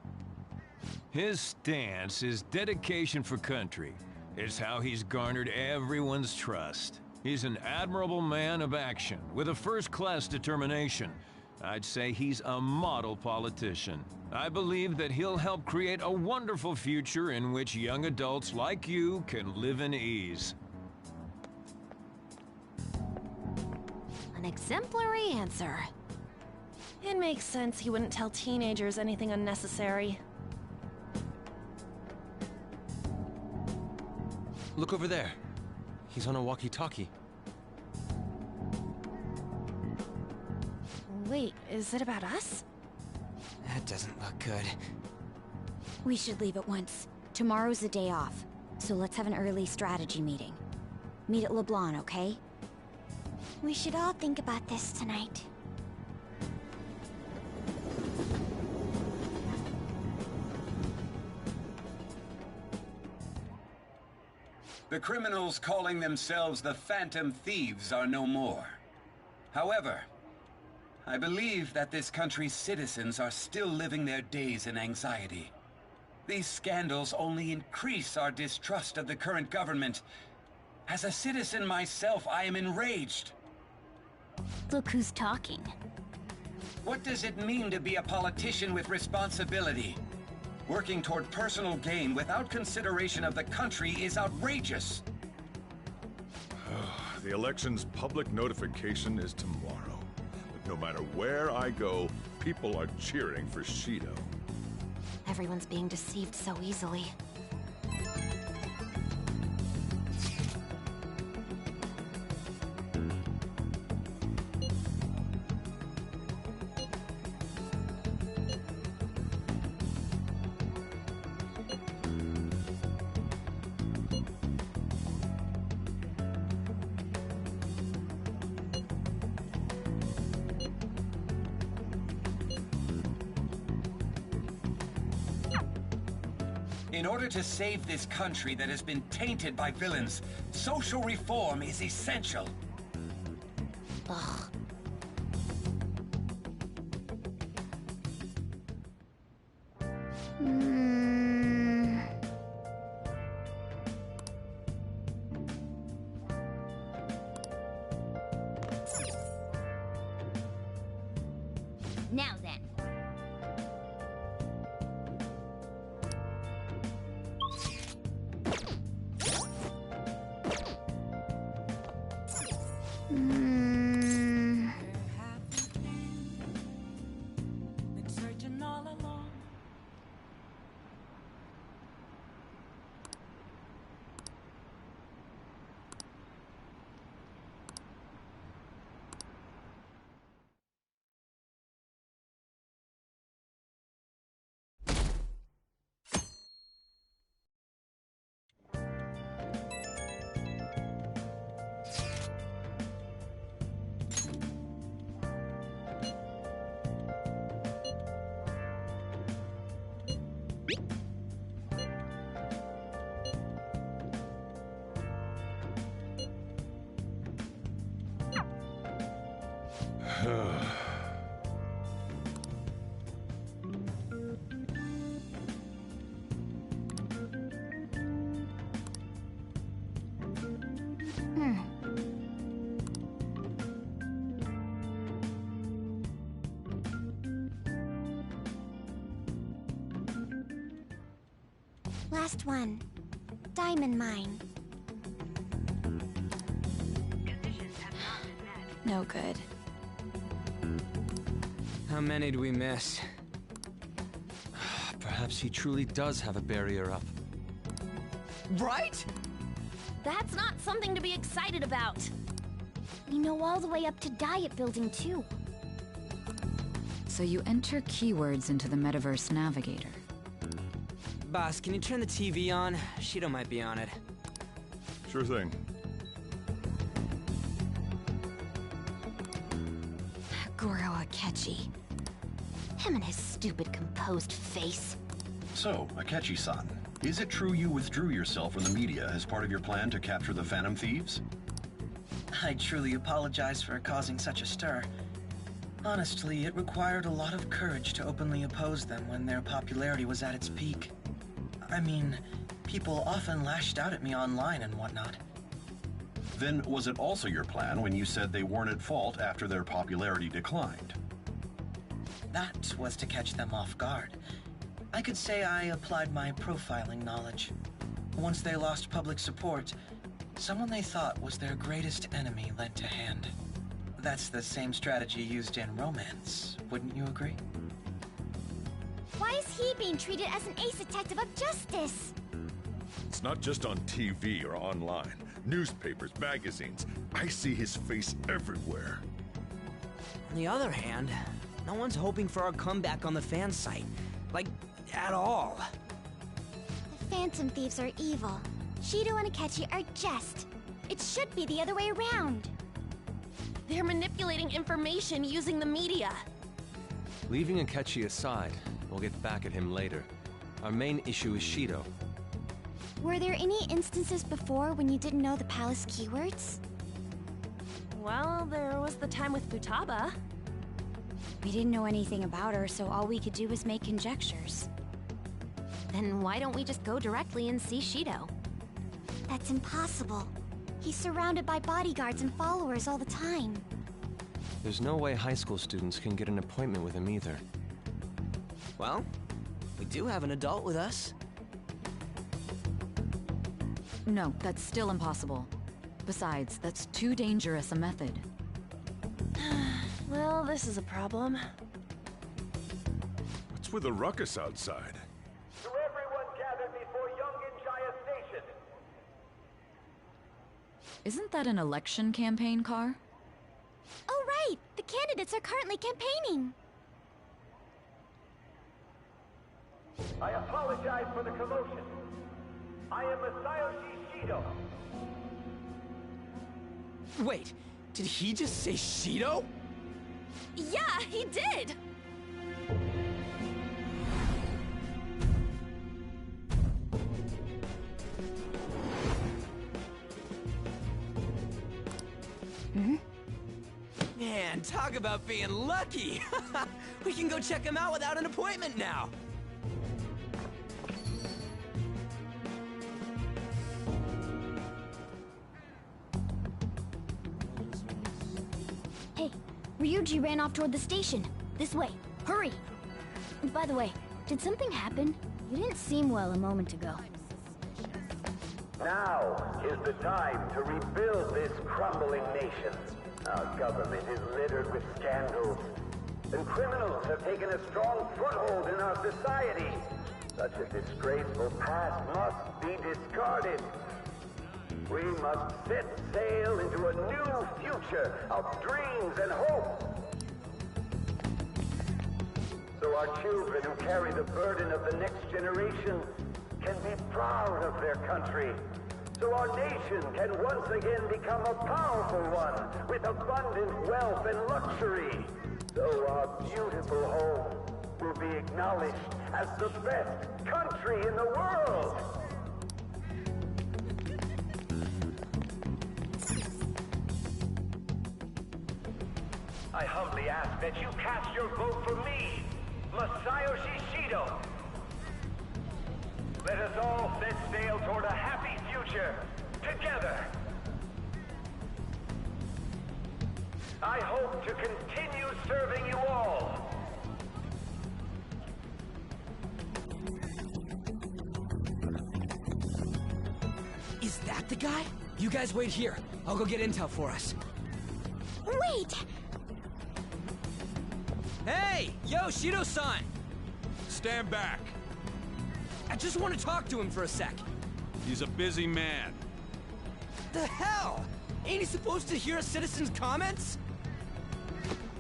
His stance is dedication for country. It's how he's garnered everyone's trust. He's an admirable man of action, with a first-class determination. I'd say he's a model politician. I believe that he'll help create a wonderful future in which young adults like you can live in ease. An exemplary answer. It makes sense he wouldn't tell teenagers anything unnecessary. Look over there. He's on a walkie-talkie. Wait, is it about us? That doesn't look good. We should leave at once. Tomorrow's the day off, so let's have an early strategy meeting. Meet at LeBlanc, okay? We should all think about this tonight. The criminals calling themselves the Phantom Thieves are no more. However, I believe that this country's citizens are still living their days in anxiety. These scandals only increase our distrust of the current government. As a citizen myself, I am enraged. Look who's talking. What does it mean to be a politician with responsibility? Working toward personal gain without consideration of the country is outrageous. The election's public notification is tomorrow. But no matter where I go, people are cheering for Shido. Everyone's being deceived so easily. In order to save this country that has been tainted by villains, social reform is essential. Ugh. Now then. Last one. Diamond mine. No good. How many do we miss? Perhaps he truly does have a barrier up. Right? That's not something to be excited about. We know all the way up to Diet Building, too. So you enter keywords into the Metaverse Navigator. Boss, can you turn the TV on? Shido might be on it. Sure thing. Goro Akechi. Him and his stupid composed face. So, Akechi-san, is it true you withdrew yourself from the media as part of your plan to capture the Phantom Thieves? I truly apologize for causing such a stir. Honestly, it required a lot of courage to openly oppose them when their popularity was at its peak. I mean, people often lashed out at me online and whatnot. Then was it also your plan when you said they weren't at fault after their popularity declined? That was to catch them off guard. I could say I applied my profiling knowledge. Once they lost public support, someone they thought was their greatest enemy lent a hand. That's the same strategy used in romance, wouldn't you agree? Why is he being treated as an ace detective of justice? It's not just on TV or online. Newspapers, magazines. I see his face everywhere. On the other hand, no one's hoping for our comeback on the fan site. Like, at all. The Phantom Thieves are evil. Shido and Akechi are jest. It should be the other way around. They're manipulating information using the media. Leaving Akechi aside, we'll get back at him later. Our main issue is Shido. Were there any instances before when you didn't know the palace keywords? Well, there was the time with Futaba. We didn't know anything about her, so all we could do was make conjectures. Then why don't we just go directly and see Shido? That's impossible. He's surrounded by bodyguards and followers all the time. There's no way high school students can get an appointment with him either. Well, we do have an adult with us. No, that's still impossible. Besides, that's too dangerous a method. Well, this is a problem. What's with the ruckus outside? To everyone gathered before Yongen-Jaya Station. Isn't that an election campaign car? Oh, right! The candidates are currently campaigning. I apologize for the commotion. I am Masayoshi Shido. Wait, did he just say Shido? Yeah, he did! Man, talk about being lucky! We can go check him out without an appointment now! Hey, Ryuji ran off toward the station. This way. Hurry! And by the way, did something happen? You didn't seem well a moment ago. Now is the time to rebuild this crumbling nation. Our government is littered with scandals, and criminals have taken a strong foothold in our society. Such a disgraceful past must be discarded. We must set sail into a new future of dreams and hope. So our children who carry the burden of the next generation can be proud of their country. So our nation can once again become a powerful one with abundant wealth and luxury. So our beautiful home will be acknowledged as the best country in the world. I humbly ask that you cast your vote for me, Masayoshi Shido. Let us all set sail toward a happy future, together. I hope to continue serving you all. Is that the guy? You guys wait here. I'll go get intel for us. Wait! Hey! Hey! Yo, Shido-san! Stand back. I just want to talk to him for a sec. He's a busy man. The hell? Ain't he supposed to hear a citizen's comments?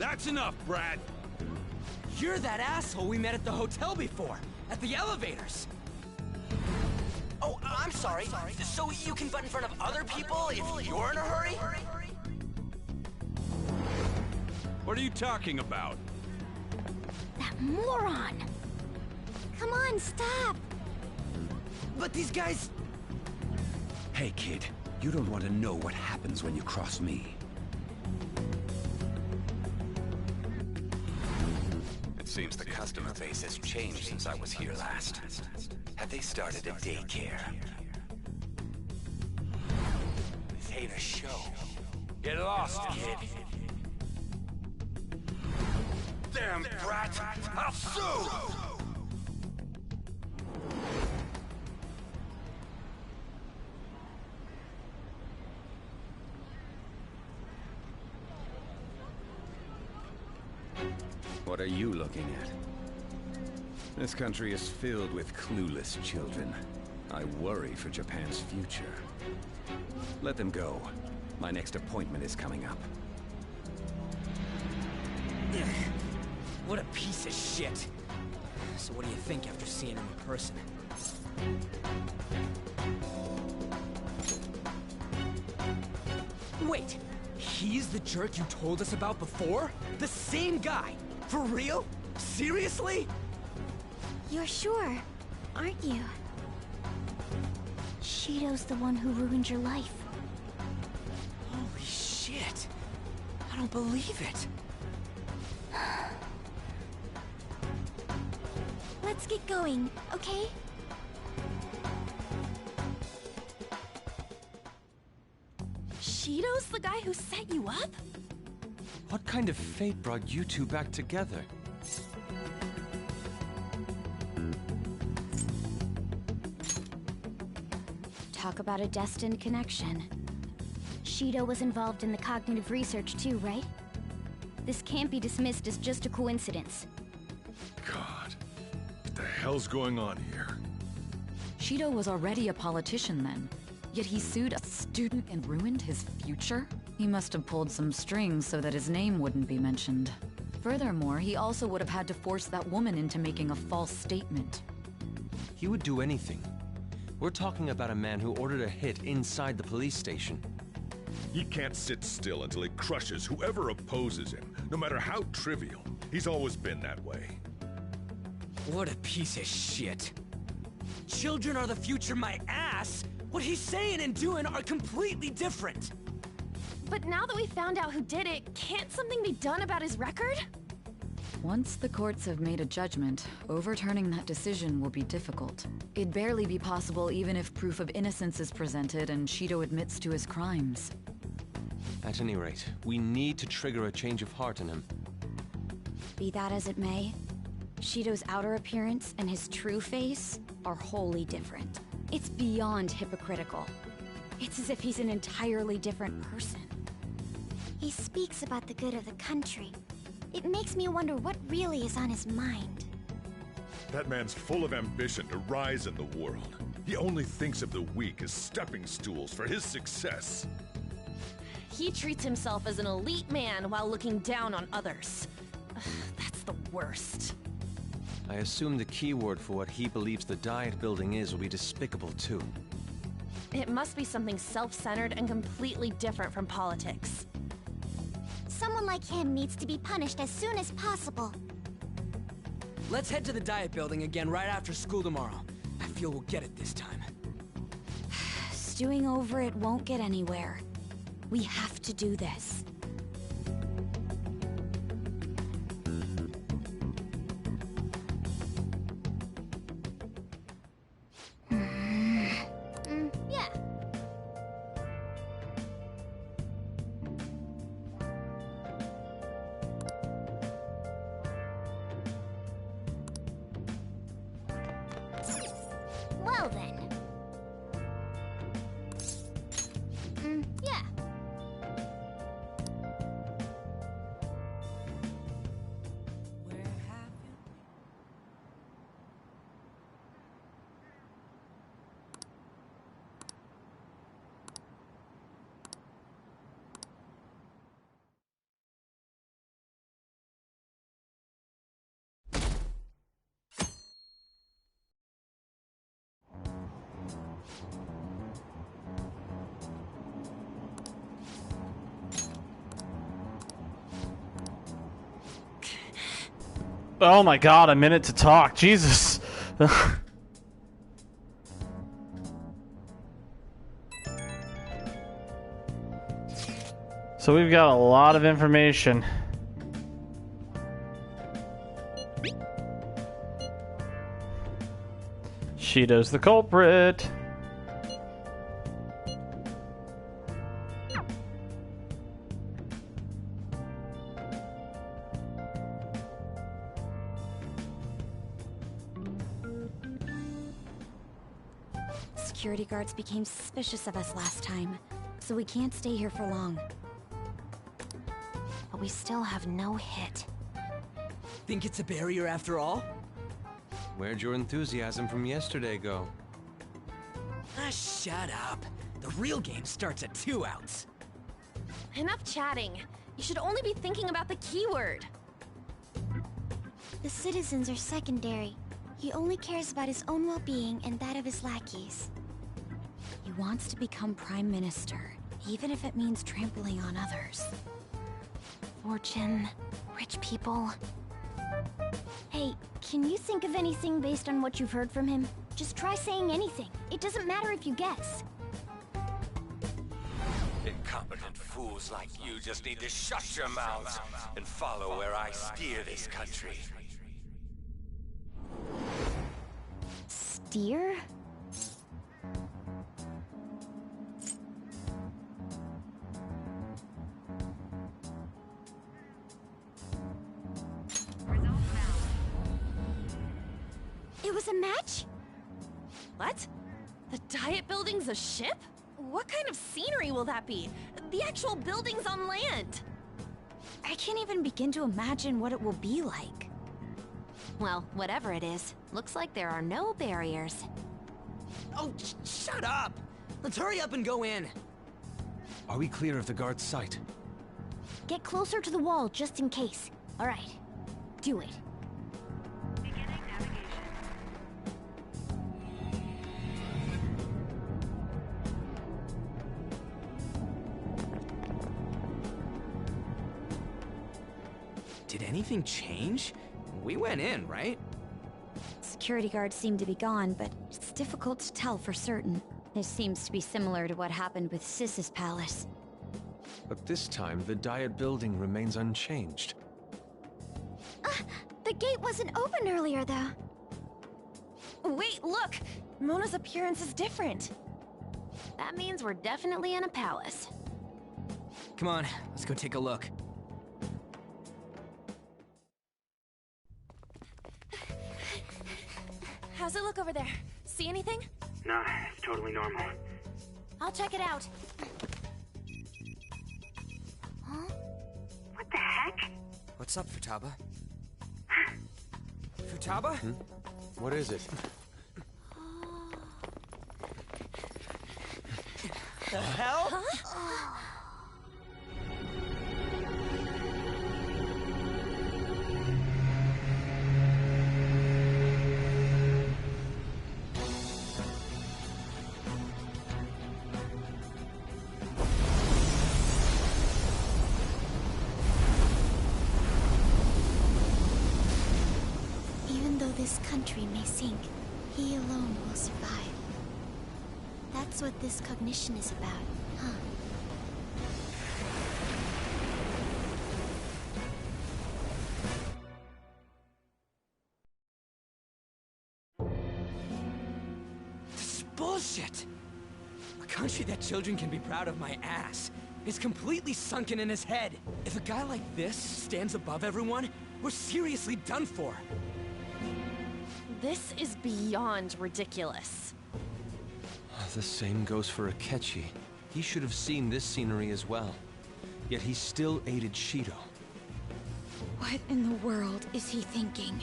That's enough, Brad. You're that asshole we met at the hotel before, at the elevators. Oh, I'm sorry. So you can butt in front of other people if you're in a hurry? What are you talking about? That moron! Come on, stop! But these guys... Hey, kid. You don't want to know what happens when you cross me. It seems the customer base has changed since I was here last. Have they started a daycare? This ain't a show. Get lost, kid. Damn brat! I'll sue! What are you looking at? This country is filled with clueless children. I worry for Japan's future. Let them go. My next appointment is coming up. What a piece of shit. So what do you think after seeing him in person? Wait, he's the jerk you told us about before? The same guy? For real? Seriously? You're sure, aren't you? Shido's the one who ruined your life. Holy shit. I don't believe it. Let's get going, okay? Shido's the guy who set you up? What kind of fate brought you two back together? Talk about a destined connection. Shido was involved in the cognitive research too, right? This can't be dismissed as just a coincidence. God, what the hell's going on here? Shido was already a politician then, yet he sued a student and ruined his future? He must have pulled some strings so that his name wouldn't be mentioned. Furthermore, he also would have had to force that woman into making a false statement. He would do anything. We're talking about a man who ordered a hit inside the police station. He can't sit still until he crushes whoever opposes him, no matter how trivial. He's always been that way. What a piece of shit. Children are the future, my ass! What he's saying and doing are completely different! But now that we found out who did it, can't something be done about his record? Once the courts have made a judgment, overturning that decision will be difficult. It'd barely be possible even if proof of innocence is presented and Shido admits to his crimes. At any rate, we need to trigger a change of heart in him. Be that as it may, Shido's outer appearance and his true face are wholly different. It's beyond hypocritical. It's as if he's an entirely different person. He speaks about the good of the country. It makes me wonder what really is on his mind. That man's full of ambition to rise in the world. He only thinks of the weak as stepping stools for his success. He treats himself as an elite man while looking down on others. Ugh, that's the worst. I assume the key word for what he believes the diet building is will be despicable too. It must be something self-centered and completely different from politics. Someone like him needs to be punished as soon as possible. Let's head to the diet building again right after school tomorrow. I feel we'll get it this time. Stewing over it won't get anywhere. We have to do this. Yeah. Well then. Yeah. Oh my god, a minute to talk. Jesus. So we've got a lot of information. Shido's the culprit. Security guards became suspicious of us last time, so we can't stay here for long. But we still have no hit. Think it's a barrier after all? Where'd your enthusiasm from yesterday go? Ah, shut up. The real game starts at 2 outs. Enough chatting. You should only be thinking about the keyword. The citizens are secondary. He only cares about his own well-being and that of his lackeys. He wants to become Prime Minister, even if it means trampling on others. Fortune, rich people. Hey, can you think of anything based on what you've heard from him? Just try saying anything. It doesn't matter if you guess. Incompetent fools like you just need to shut your mouths and follow where I steer this country. Steer? It was a match? What? The Diet Building's a ship? What kind of scenery will that be? The actual building's on land. I can't even begin to imagine what it will be like. Well, whatever it is, looks like there are no barriers. Oh, shut up! Let's hurry up and go in. Are we clear of the guard's sight? Get closer to the wall just in case. All right, do it. Did anything change? We went in, right? Security guards seem to be gone, but it's difficult to tell for certain. This seems to be similar to what happened with Sis's palace. But this time, the Diet Building remains unchanged. The gate wasn't open earlier, though. Wait, look! Mona's appearance is different. That means we're definitely in a palace. Come on, let's go take a look. How's it look over there? See anything? Nah, it's totally normal. I'll check it out. Huh? What the heck? What's up, Futaba? Futaba? What is it? The hell? Huh? Even though this country may sink, he alone will survive. That's what this cognition is about, huh? This is bullshit! A country that children can be proud of my ass is completely sunken in his head. If a guy like this stands above everyone, we're seriously done for. This is beyond ridiculous. The same goes for Akechi. He should have seen this scenery as well. Yet he still aided Shido. What in the world is he thinking?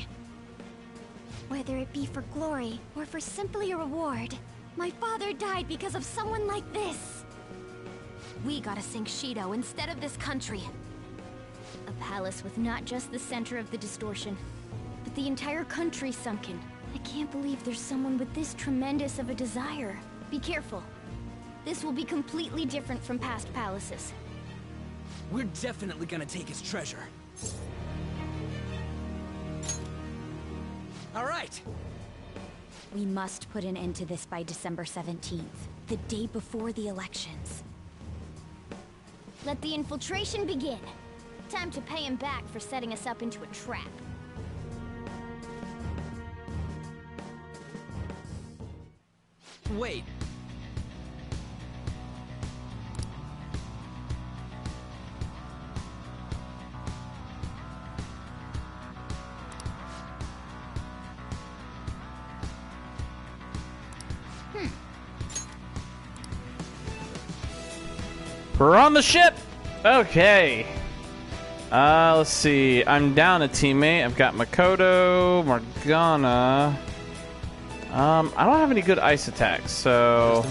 Whether it be for glory or for simply a reward, my father died because of someone like this. We gotta sink Shido instead of this country. A palace with not just the center of the distortion, but the entire country sunken. I can't believe there's someone with this tremendous of a desire. Be careful. This will be completely different from past palaces. We're definitely gonna take his treasure. All right. We must put an end to this by December 17th, the day before the elections. Let the infiltration begin. Time to pay him back for setting us up into a trap. Wait. We're on the ship! Okay. Let's see. I'm down a teammate. I've got Makoto, Morgana. I don't have any good ice attacks, so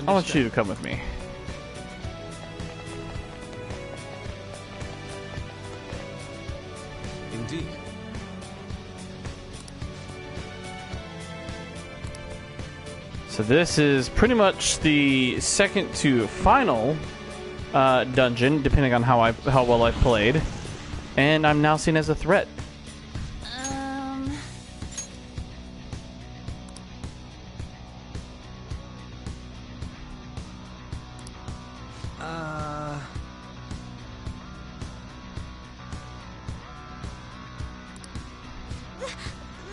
I want you to come with me. Indeed. So this is pretty much the second to final dungeon, depending on how well I've played, and I'm now seen as a threat.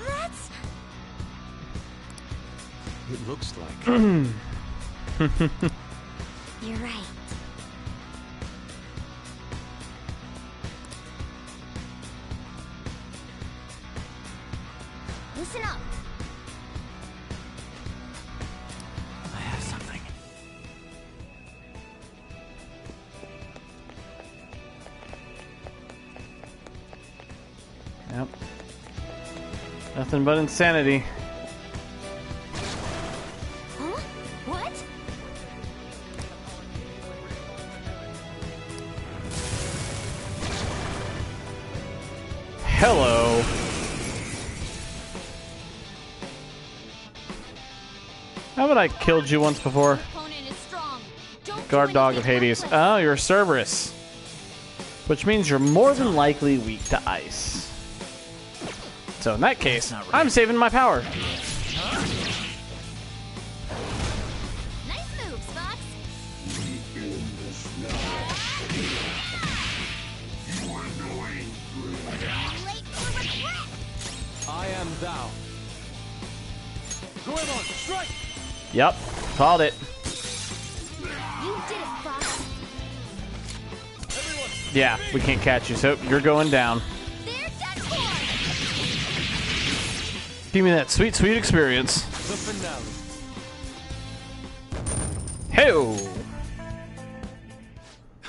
That's... It looks like... You're right. Listen up. I have something. Yep. Nothing but insanity. Huh? What? Hello. How about I killed you once before? Guard dog of Hades. Oh, you're a Cerberus. Which means you're more than likely weak to ice. So in that case, I'm saving my power. Nice moves, Fox. Late for regret. I am thou. Goemon, strike! Yep, called it. You did it, Fox. Yeah, we can't catch you, so you're going down. Give me that sweet, sweet experience. The finale. Hey-o!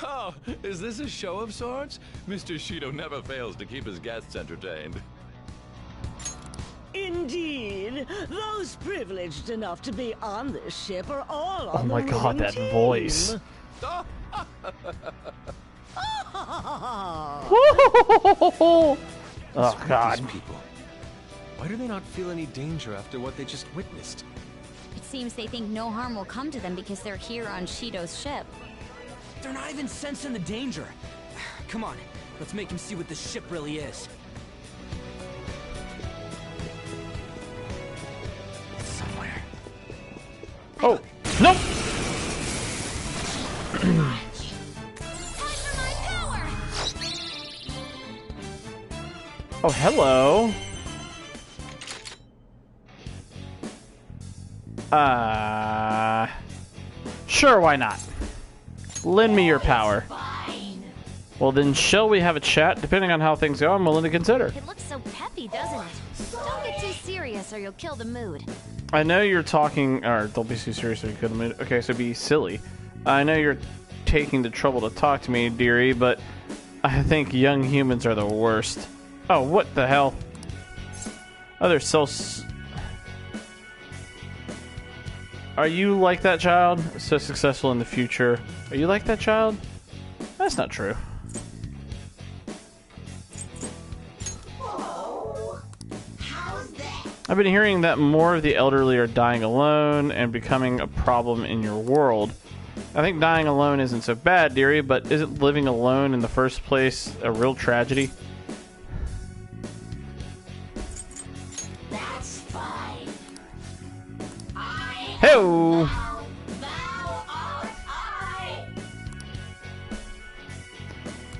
Oh, is this a show of sorts? Mr. Shido never fails to keep his guests entertained. Indeed. Those privileged enough to be on this ship are all on Oh my god, that voice. Oh god. These people. Why do they not feel any danger after what they just witnessed? It seems they think no harm will come to them because they're here on Shido's ship. They're not even sensing the danger. Come on, let's make him see what this ship really is. It's somewhere. Oh, nope! Oh, hello. Sure, why not? Lend me your power. Well, then shall we have a chat? Depending on how things go, I'm willing to consider. It looks so peppy, doesn't it? Don't get too serious or you'll kill the mood. I know you're talking, or don't be too serious or you kill the mood. Okay, so be silly. I know you're taking the trouble to talk to me, dearie, but I think young humans are the worst. Oh, what the hell? Oh, they're so... Are you like that child? So successful in the future. Are you like that child? That's not true. I've been hearing that more of the elderly are dying alone and becoming a problem in your world. I think dying alone isn't so bad, dearie, but isn't living alone in the first place a real tragedy? Hey-o!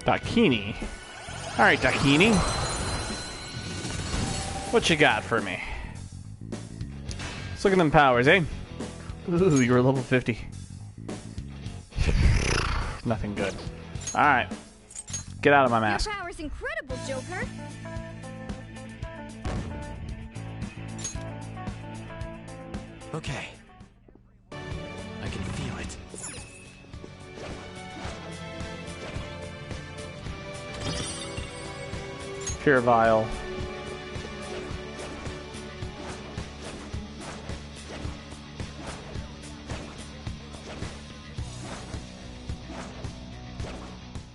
Dakini. Alright, Dakini. What you got for me? Let's look at them powers, eh? Ooh, you're level 50. Nothing good. Alright. Get out of my mask. Your power's incredible, Joker. Okay. I can feel it. Pure Vial.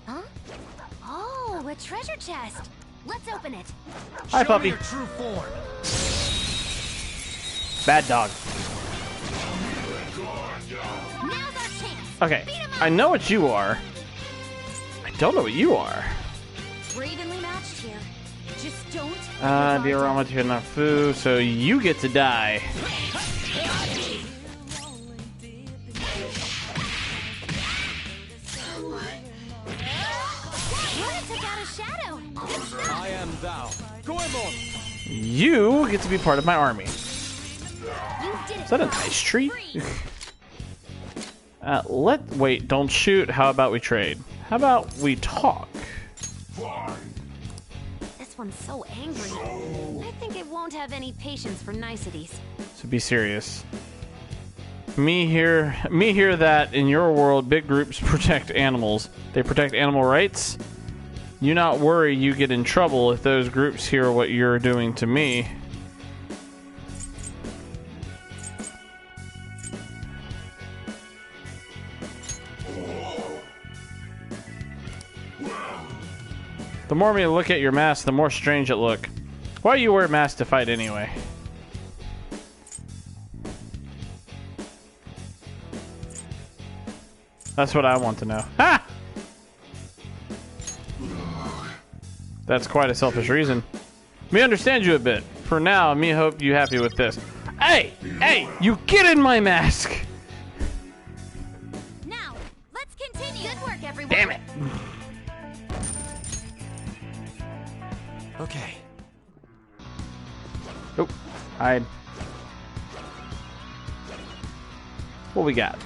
Huh? Oh, a treasure chest. Let's open it. Hi, Show puppy. me your true form. Bad dog. Now's our chance. Okay, I know what you are. I don't know what you are. We're evenly matched here. Just don't. Diorama to Nafu, so you get to die. Took out a shadow. I am thou. Goemon! You get to be part of my army. You did it. Is that a nice tree? Wait, don't shoot. How about we trade? How about we talk? This one's so angry. I think it won't have any patience for niceties. So be serious. Me hear that in your world, big groups protect animals. They protect animal rights. You not worry you get in trouble if those groups hear what you're doing to me. The more me look at your mask, the more strange it look. Why do you wear a mask to fight anyway? That's what I want to know. Ha! That's quite a selfish reason. Me understand you a bit. For now, me hope you happy with this. Hey! Hey! You get in my mask! Now, let's continue. Good work, everyone. Damn it! Okay. Oh, hide. What we got?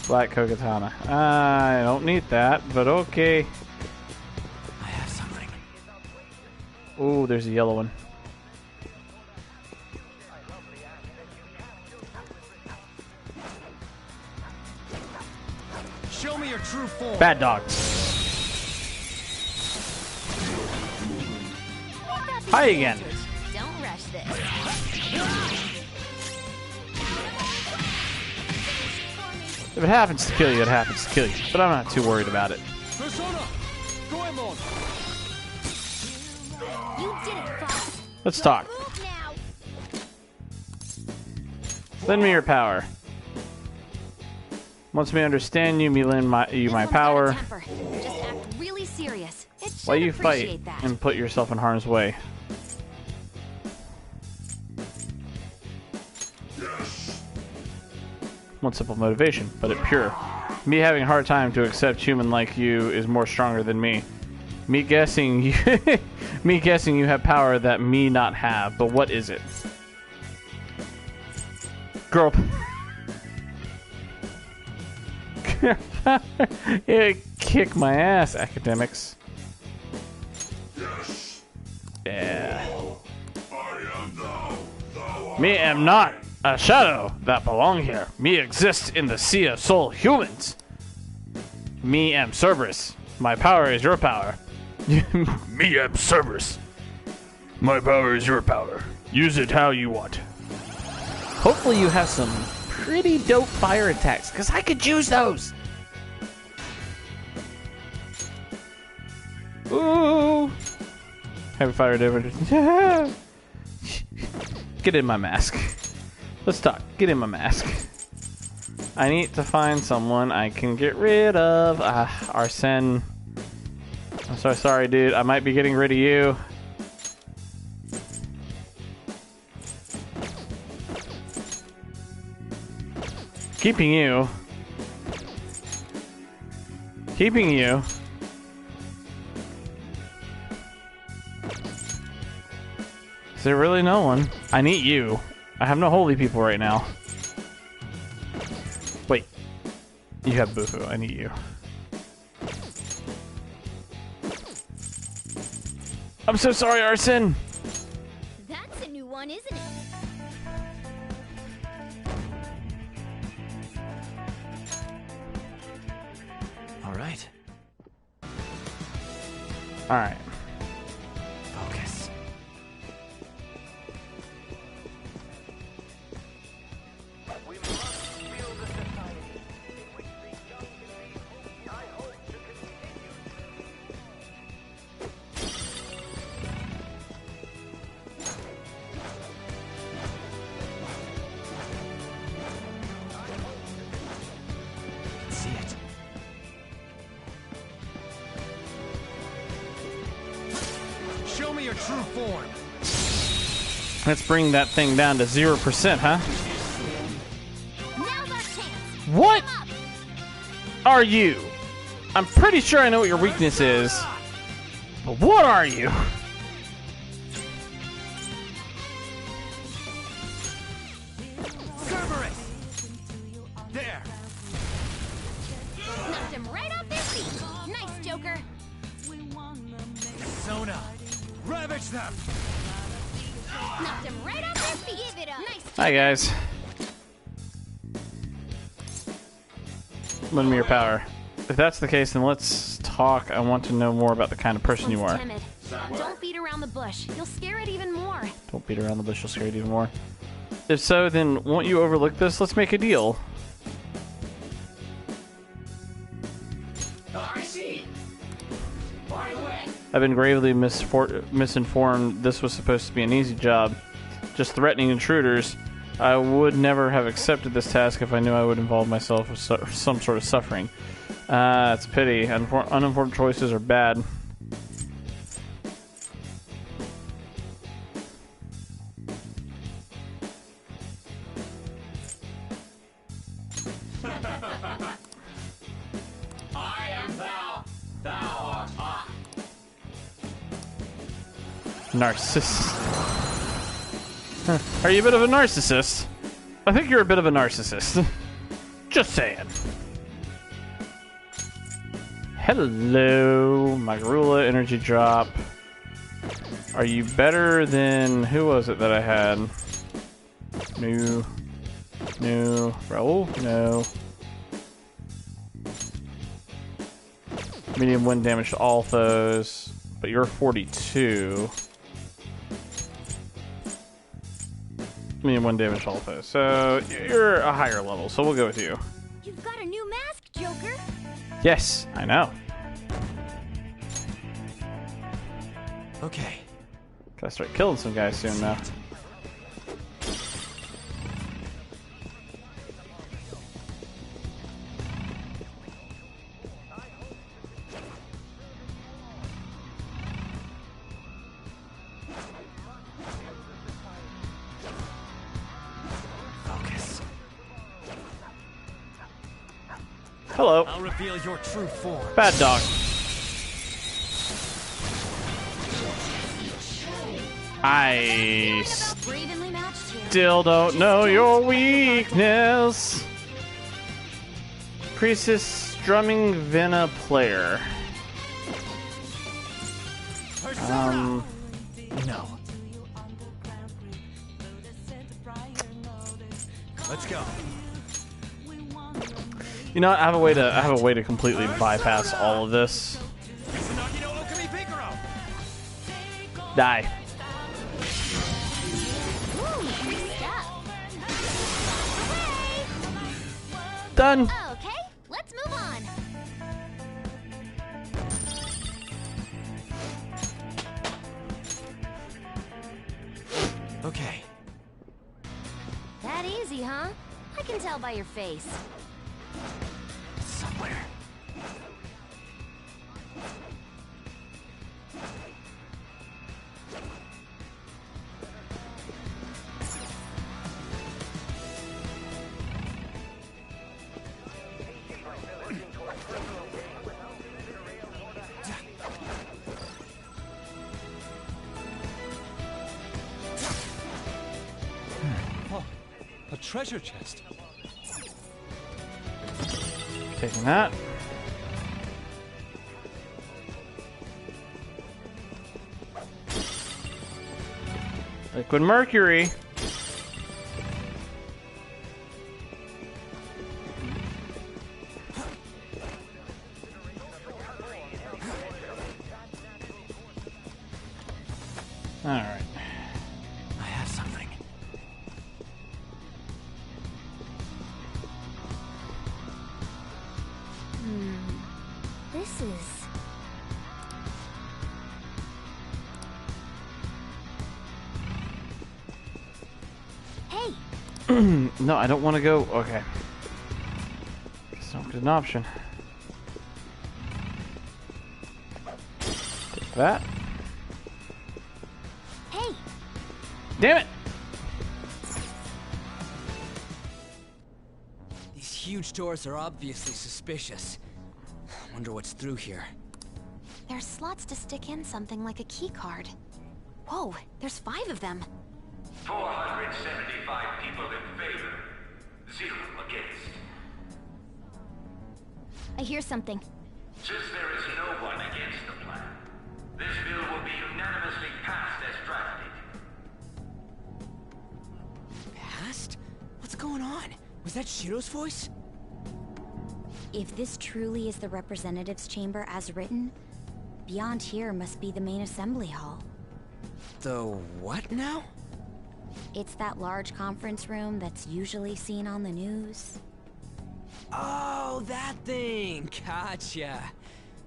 Black Kokatana. I don't need that, but okay. I have something. Oh, there's a yellow one. Show me your true form. Bad dog. Hi again. Don't rush this. If it happens to kill you, it happens to kill you. But I'm not too worried about it. Persona! Goemon! You did it, Fox. Let's talk. Move now. Lend me your power. Once me understand you, me lend you my power. Temper. Just act really serious. It Why should you fight appreciate that. and put yourself in harm's way? One simple motivation, but it pure. Me having a hard time to accept human like you is more stronger than me. Me guessing you me guessing you have power that me not have, but what is it? Girl. Yeah, kick my ass, academics. Yeah. Me am not a shadow that belong here. Me exist in the sea of soul humans. Me am Cerberus. My power is your power. Me am Cerberus. My power is your power. Use it how you want. Hopefully you have some pretty dope fire attacks, because I could use those. Ooh. Heavy fire damage. Get in my mask. Let's talk. Get in my mask. I need to find someone I can get rid of. Arsene. I'm so sorry, dude. I might be getting rid of you. Keeping you. Keeping you. Is there really no one? I need you. I have no holy people right now. Wait. You have Boohoo. I need you. I'm so sorry, Arson. That's a new one, isn't it? All right. All right. Focus. See it. Show me your true form. Let's bring that thing down to 0%, huh? Now's our chance. What are you? I'm pretty sure I know what your weakness is. But what are you? Cerberus! There! Knocked him right off their feet. Nice, Joker. Sona! Ravage them! Knocked him right off their feet. Give it up. Nice. Hi, guys. Lend me your power. If that's the case, then let's talk. I want to know more about the kind of person you are. Timid. Don't beat around the bush. You'll scare it even more. Don't beat around the bush, you'll scare it even more. If so, then won't you overlook this? Let's make a deal. I see. By the way, I've been gravely misinformed. This was supposed to be an easy job. Just threatening intruders. I would never have accepted this task if I knew I would involve myself with some sort of suffering. It's a pity. Uninformed choices are bad. I am thou. Thou art I. Narcissist. Huh. Are you a bit of a narcissist? I think you're a bit of a narcissist. Just saying. Hello, Magarula energy drop. Are you better than who was it that I had? No. Raul? No. Medium wind damage to all foes, but you're 42. Medium wind damage to all foes, so you're a higher level, so we'll go with you. You've got a new mask, Joker. Yes, I know. Okay. Gotta start killing some guys soon now. Focus. Hello. I'll reveal your true form. Bad dog. I still don't know your weakness. Priestess strumming Vena player. No. Let's go. You know what? I have a way to completely bypass all of this. Die. Done. Okay, let's move on. Okay. That easy, huh? I can tell by your face. Somewhere. A treasure chest. Taking that. Liquid mercury. All right. I have something. This is... Hey! No, I don't want to go. Okay. It's not an option. Take that. Hey! Damn it! These huge doors are obviously suspicious. Wonder what's through here. There's slots to stick in something like a key card. Whoa, there's 5 of them. 475 people in favor, 0 against. I hear something. Since there is no one against the plan, this bill will be unanimously passed as drafted. Passed? What's going on? Was that Shiro's voice? If this truly is the representatives' chamber as written, beyond here must be the main assembly hall. The what now? It's that large conference room that's usually seen on the news. Oh, that thing! Gotcha.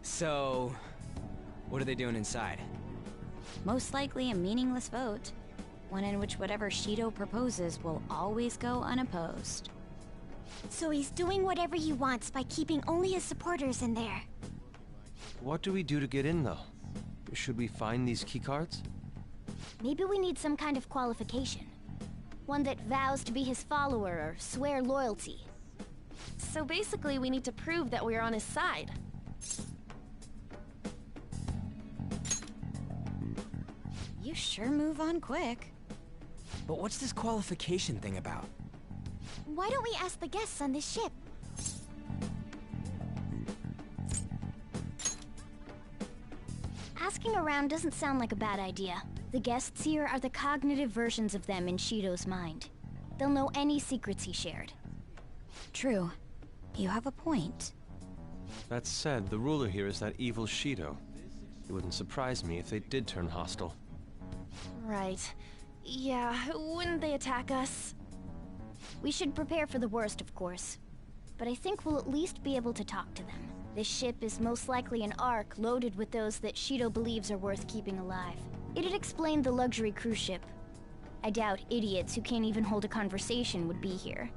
So, what are they doing inside? Most likely a meaningless vote, one in which whatever Shido proposes will always go unopposed. So he's doing whatever he wants by keeping only his supporters in there. What do we do to get in, though? Should we find these keycards? Maybe we need some kind of qualification. One that vows to be his follower or swear loyalty. So basically, we need to prove that we're on his side. You sure move on quick. But what's this qualification thing about? Why don't we ask the guests on this ship? Asking around doesn't sound like a bad idea. The guests here are the cognitive versions of them in Shido's mind. They'll know any secrets he shared. True. You have a point. That said, the ruler here is that evil Shido. It wouldn't surprise me if they did turn hostile. Right. Yeah, wouldn't they attack us? We should prepare for the worst, of course. But I think we'll at least be able to talk to them. This ship is most likely an Ark loaded with those that Shido believes are worth keeping alive. It'd explain the luxury cruise ship. I doubt idiots who can't even hold a conversation would be here.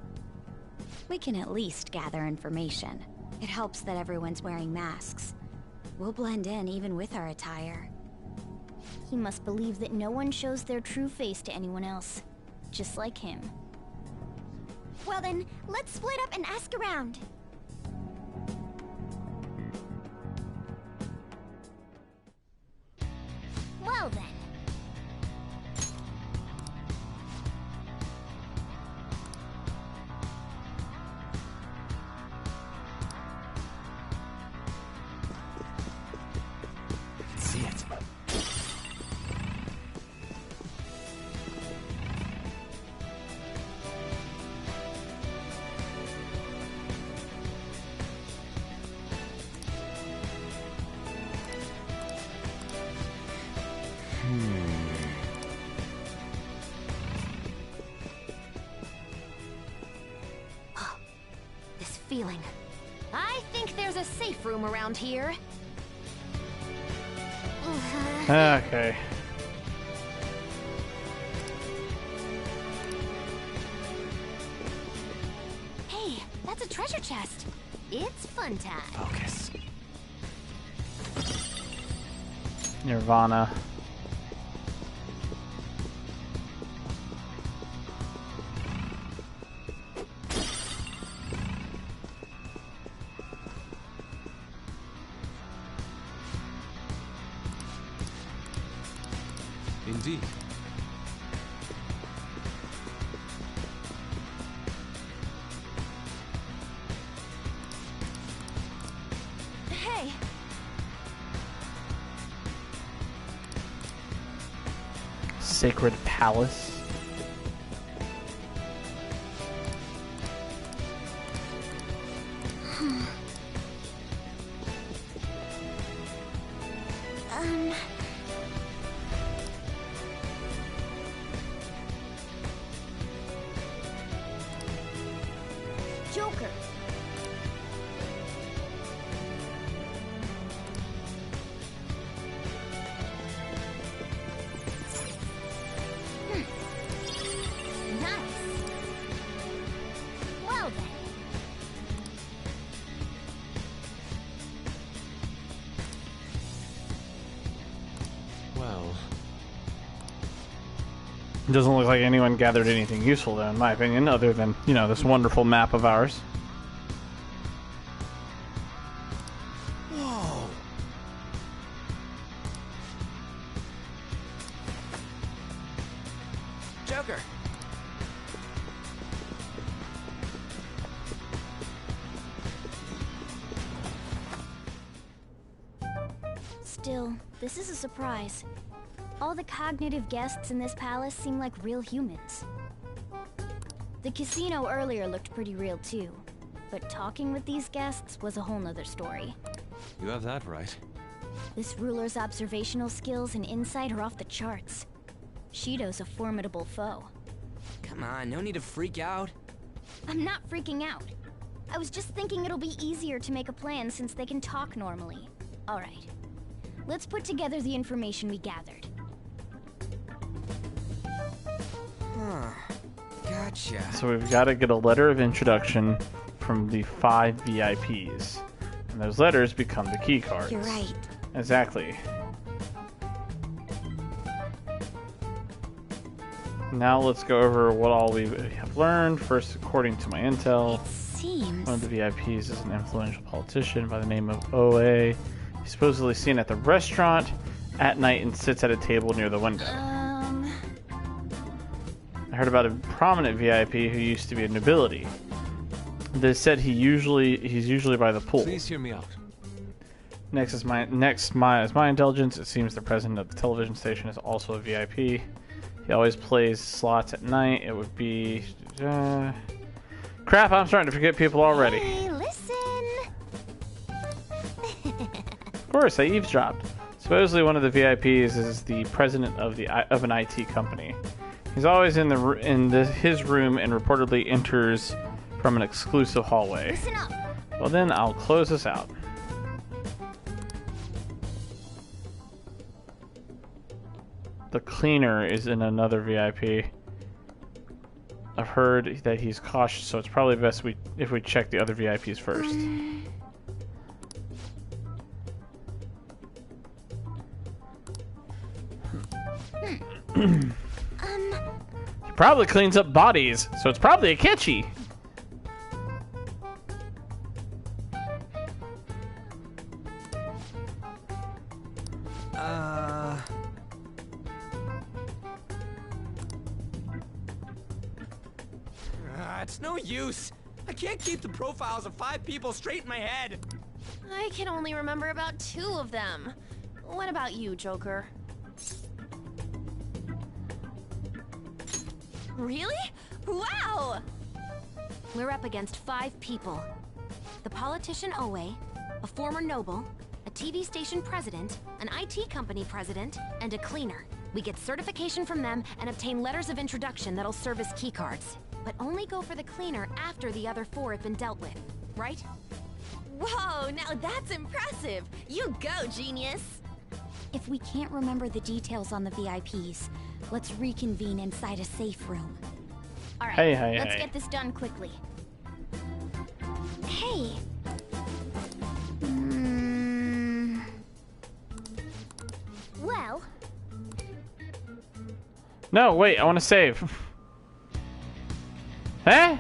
We can at least gather information. It helps that everyone's wearing masks. We'll blend in even with our attire. He must believe that no one shows their true face to anyone else. Just like him. Well then, let's split up and ask around. Well then. See it. This feeling. I think there's a safe room around here. Okay. Hey, that's a treasure chest. It's fun time. Focus. Nirvana. Indeed. sacred palace. Joker. Nice. Well then. Well, It doesn't look like anyone gathered anything useful though, in my opinion, other than, you know, this wonderful map of ours. Whoa. Joker. Still, this is a surprise. All the cognitive guests in this palace seem like real humans. The casino earlier looked pretty real too, but talking with these guests was a whole nother story. you have that right. This ruler's observational skills and insight are off the charts. Shido's a formidable foe. Come on, no need to freak out. I'm not freaking out. I was just thinking it'll be easier to make a plan since they can talk normally. Alright. Let's put together the information we gathered. Huh. Gotcha. So we've got to get a letter of introduction from the 5 VIPs. And those letters become the key cards. You're right. Exactly. Now let's go over what all we have learned. First, according to my intel, Seems. one of the VIPs is an influential politician by the name of OA. He's supposedly seen at the restaurant at night and sits at a table near the window. I heard about a prominent VIP who used to be a nobility. They said he's usually by the pool. Please hear me out. Next is my intelligence. It seems the president of the television station is also a VIP. He always plays slots at night. It would be crap. I'm starting to forget people already. Hey, listen. Of course, I eavesdropped. Supposedly, one of the VIPs is the president of an IT company. He's always his room and reportedly enters from an exclusive hallway. Listen up. Well, then I'll close this out. The cleaner is in another VIP. I've heard that he's cautious, so it's probably best if we check the other VIPs first. He probably cleans up bodies, so it's probably a Ketchy. It's no use. I can't keep the profiles of 5 people straight in my head. I can only remember about 2 of them. What about you, Joker? Really? Wow! We're up against 5 people. The politician Owe, a former noble, a TV station president, an IT company president, and a cleaner. We get certification from them and obtain letters of introduction that'll serve as keycards. But only go for the cleaner after the other 4 have been dealt with, right? Whoa, now that's impressive! You go, genius! If we can't remember the details on the VIPs, let's reconvene inside a safe room. Alright, let's get this done quickly. Hey! Well... No, wait, I want to save. Eh?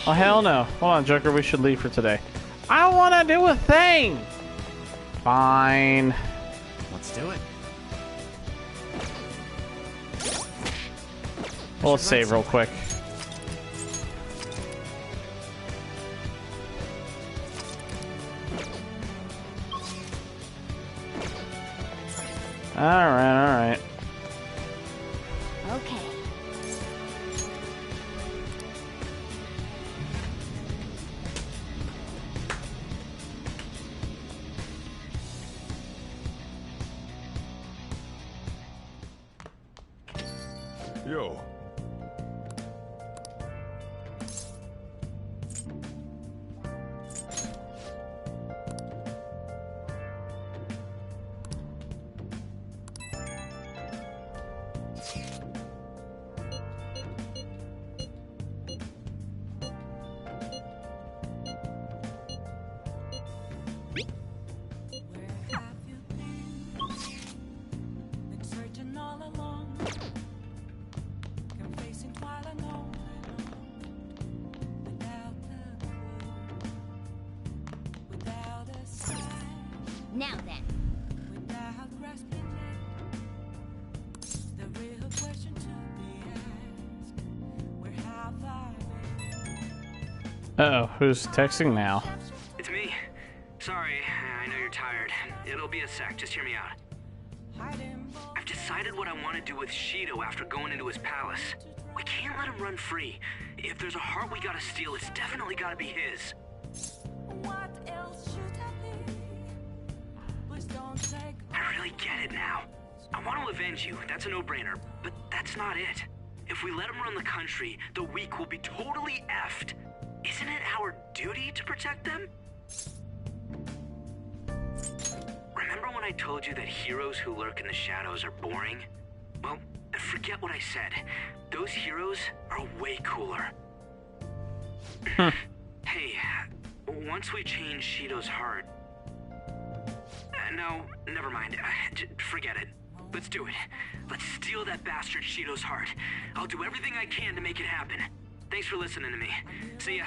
Oh, hell no. Hold on, Joker. We should leave for today. I want to do a thing. Fine. Let's do it. Well, let's save real quick. Alright. Okay. Yo. Now then. Uh-oh, who's texting now? It's me. Sorry, I know you're tired. It'll be a sec, just hear me out. I've decided what I want to do with Shido after going into his palace. We can't let him run free. If there's a heart we gotta steal, it's definitely gotta be his. What else should I be? Please don't take. I really get it now. I want to avenge you, that's a no-brainer, but that's not it. If we let him run the country, the weak will be totally effed. Isn't it our duty to protect them? Remember when I told you that heroes who lurk in the shadows are boring? Well, forget what I said. Those heroes are way cooler. Hey, once we change Shido's heart... no, never mind. Forget it. Let's do it. Let's steal that bastard Shido's heart. I'll do everything I can to make it happen. Thanks for listening to me. See ya.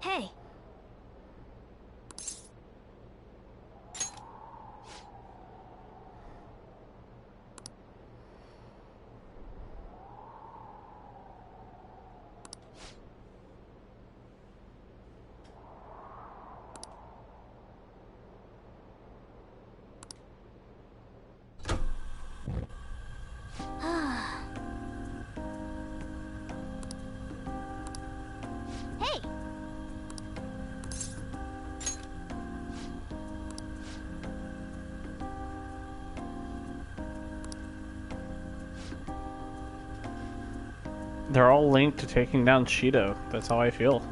Hey. Hey. They're all linked to taking down Shido. That's how I feel.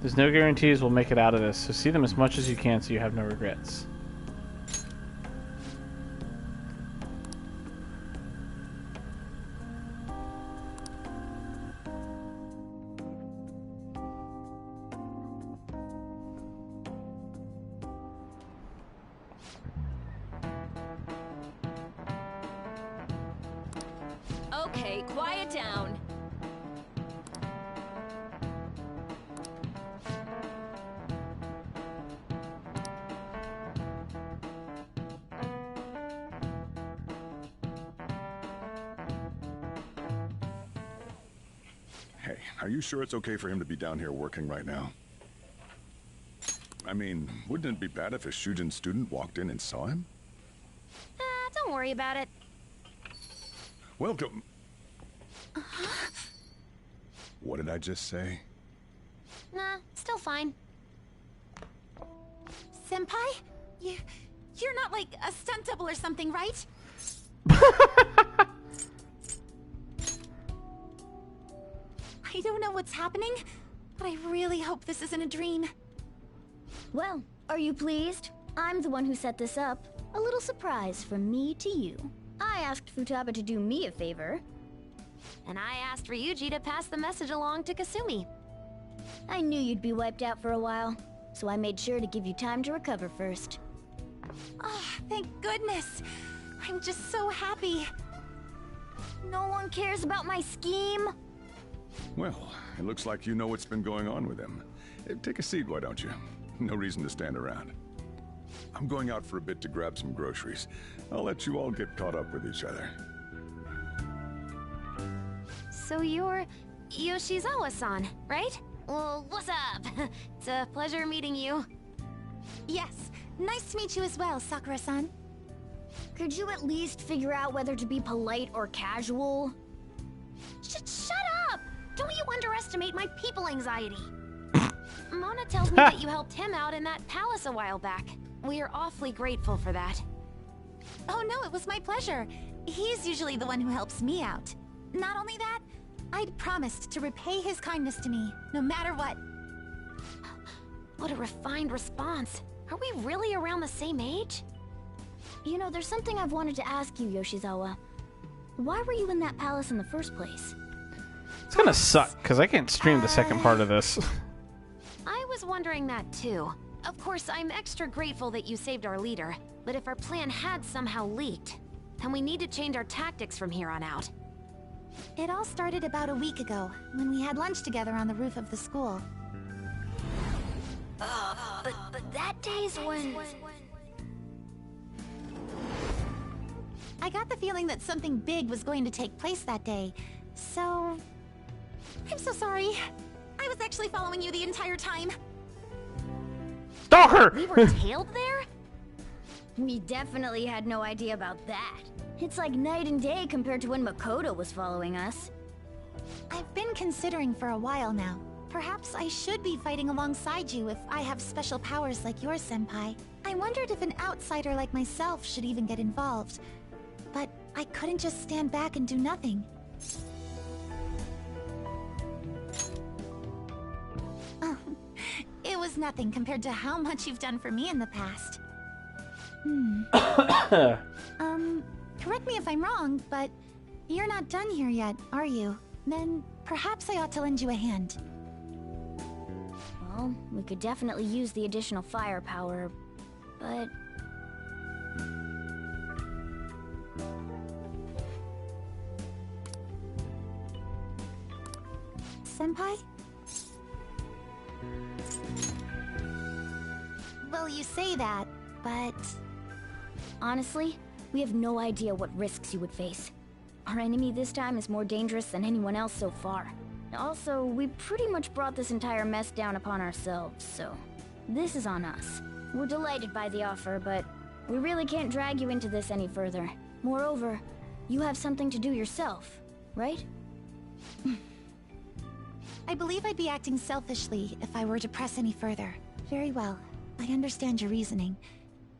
There's no guarantees we'll make it out of this, so see them as much as you can so you have no regrets. Okay, quiet down. Hey, are you sure it's okay for him to be down here working right now? I mean, wouldn't it be bad if a Shujin student walked in and saw him? Don't worry about it. Welcome. What did I just say? Nah, still fine. Senpai? You're not like a stunt double or something, right? I don't know what's happening, but I really hope this isn't a dream. Well, are you pleased? I'm the one who set this up. A little surprise from me to you. I asked Futaba to do me a favor. And I asked Ryuji to pass the message along to Kasumi. I knew you'd be wiped out for a while, so I made sure to give you time to recover first. Oh, thank goodness. I'm just so happy. No one cares about my scheme. Well, it looks like you know what's been going on with him. Take a seat, why don't you? No reason to stand around. I'm going out for a bit to grab some groceries. I'll let you all get caught up with each other. So you're Yoshizawa-san, right? Well, what's up? It's a pleasure meeting you. Yes, nice to meet you as well, Sakura-san. Could you at least figure out whether to be polite or casual? Shut up! Don't you underestimate my people anxiety. Mona tells me that you helped him out in that palace a while back. We are awfully grateful for that. Oh no, it was my pleasure. He's usually the one who helps me out. Not only that, I'd promised to repay his kindness to me, no matter what. What a refined response. Are we really around the same age? You know, there's something I've wanted to ask you, Yoshizawa. Why were you in that palace in the first place? It's gonna suck, because I can't stream the second part of this. I was wondering that too. Of course, I'm extra grateful that you saved our leader, but if our plan had somehow leaked, then we need to change our tactics from here on out. It all started about a week ago, when we had lunch together on the roof of the school. But that day's when... I got the feeling that something big was going to take place that day, so... I'm so sorry. I was actually following you the entire time. Stalker! We were tailed there? We definitely had no idea about that. It's like night and day compared to when Makoto was following us. I've been considering for a while now. Perhaps I should be fighting alongside you if I have special powers like yours, Senpai. I wondered if an outsider like myself should even get involved. But I couldn't just stand back and do nothing. It was nothing compared to how much you've done for me in the past. Correct me if I'm wrong, but you're not done here yet, are you? Then perhaps I ought to lend you a hand. Well, we could definitely use the additional firepower, but... Senpai? Well, you say that, but... Honestly, we have no idea what risks you would face. Our enemy this time is more dangerous than anyone else so far. Also, we pretty much brought this entire mess down upon ourselves, so... This is on us. We're delighted by the offer, but we really can't drag you into this any further. Moreover, you have something to do yourself, right? I believe I'd be acting selfishly if I were to press any further. Very well. I understand your reasoning.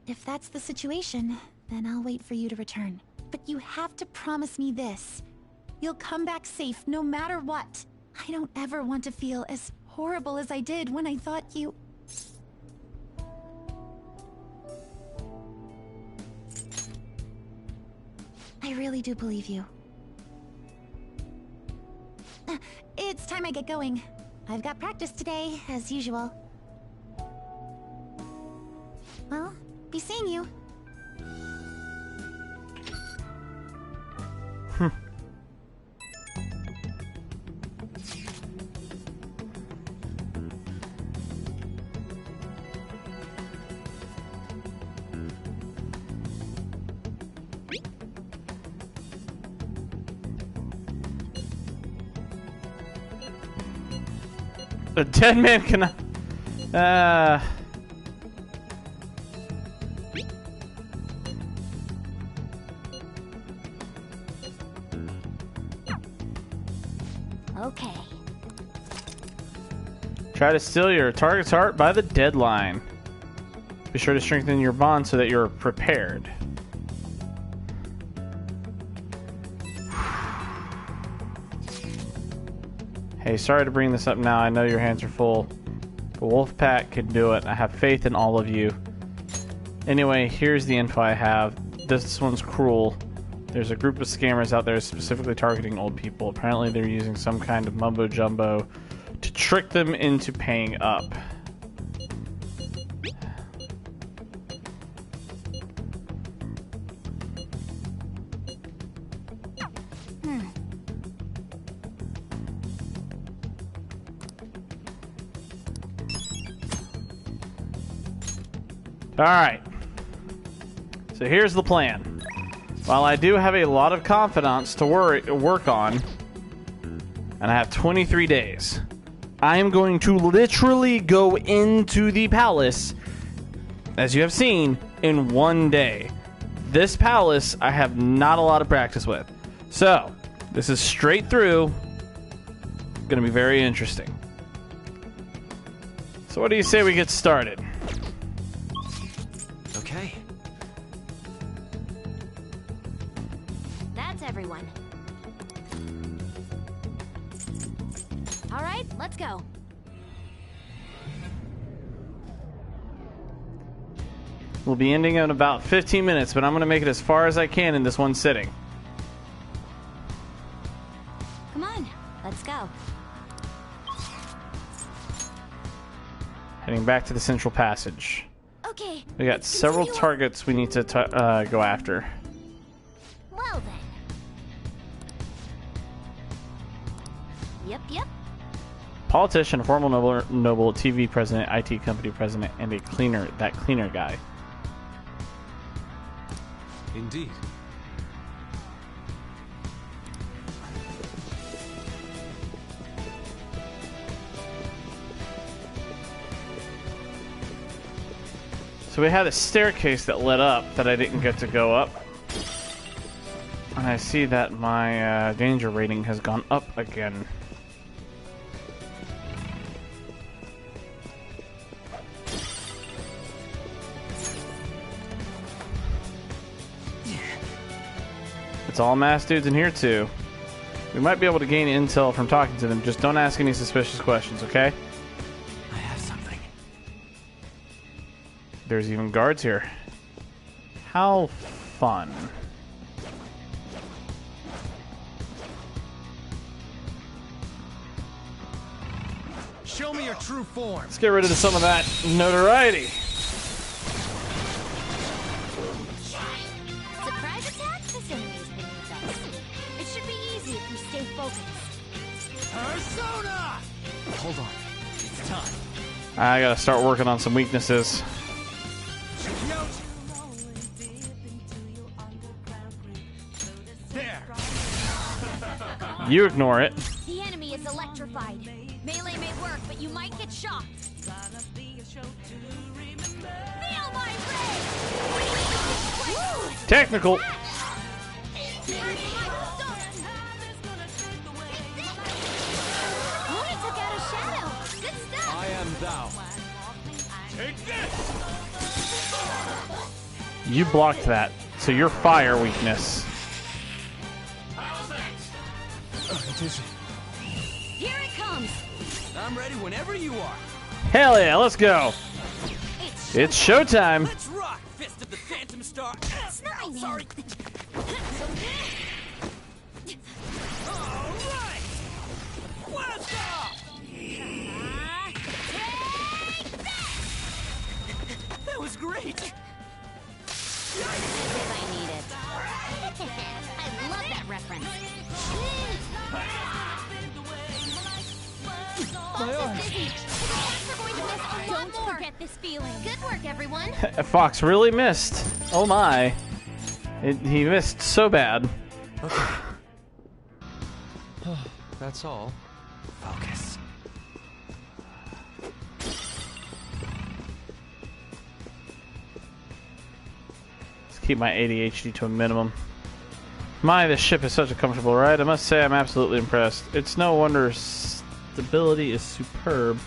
If that's the situation, then I'll wait for you to return. But you have to promise me this. You'll come back safe no matter what. I don't ever want to feel as horrible as I did when I thought you... I really do believe you. It's time I get going. I've got practice today, as usual. Well, be seeing you. A dead man cannot... Okay. Try to steal your target's heart by the deadline. Be sure to strengthen your bond so that you're prepared. Hey, sorry to bring this up now. I know your hands are full. The Wolfpack can do it. I have faith in all of you. Anyway, here's the info I have. This one's cruel. There's a group of scammers out there specifically targeting old people. Apparently they're using some kind of mumbo-jumbo to trick them into paying up. Alright. So here's the plan. While I do have a lot of confidants to work on, and I have 23 days, I am going to literally go into the palace, as you have seen, in one day. This palace I have not a lot of practice with. So, this is straight through. Going to be very interesting. So what do you say we get started? Okay. That's everyone. All right, let's go. We'll be ending in about 15 minutes, but I'm going to make it as far as I can in this one sitting. Come on, let's go. Heading back to the central passage. Okay. We got several targets we need to go after. Well then. Yep. Politician, a former noble, TV president, IT company president, and a cleaner, that cleaner guy. Indeed. So we had a staircase that led up that I didn't get to go up. And I see that my danger rating has gone up again. It's all masked dudes in here too. We might be able to gain intel from talking to them. Just don't ask any suspicious questions, okay? I have something. There's even guards here. How fun. Show me your true form. Let's get rid of some of that notoriety. Surprise attack? This enemy's beneath us. It should be easy if we stay focused. Persona! Hold on. It's time. I gotta start working on some weaknesses. There. You ignore it. The enemy is electrified. Melee may work, but you might get shocked. Feel my rage! Technical. Mona took out a shadow. Good stuff. I am thou. Take this! You blocked that, so you're fire weakness. It is. Here it comes. I'm ready whenever you are. Hell yeah, let's go. It's showtime. Let's rock, Fist of the Phantom Star. Snap, sorry. All right. What's up? That was great. I need it. I love that reference. My arm. Don't forget this feeling. Good work, everyone. Fox really missed. Oh my. He missed so bad. Okay. That's all. Focus. Let's keep my ADHD to a minimum. My, this ship is such a comfortable ride. I must say I'm absolutely impressed. It's no wonder stability is superb.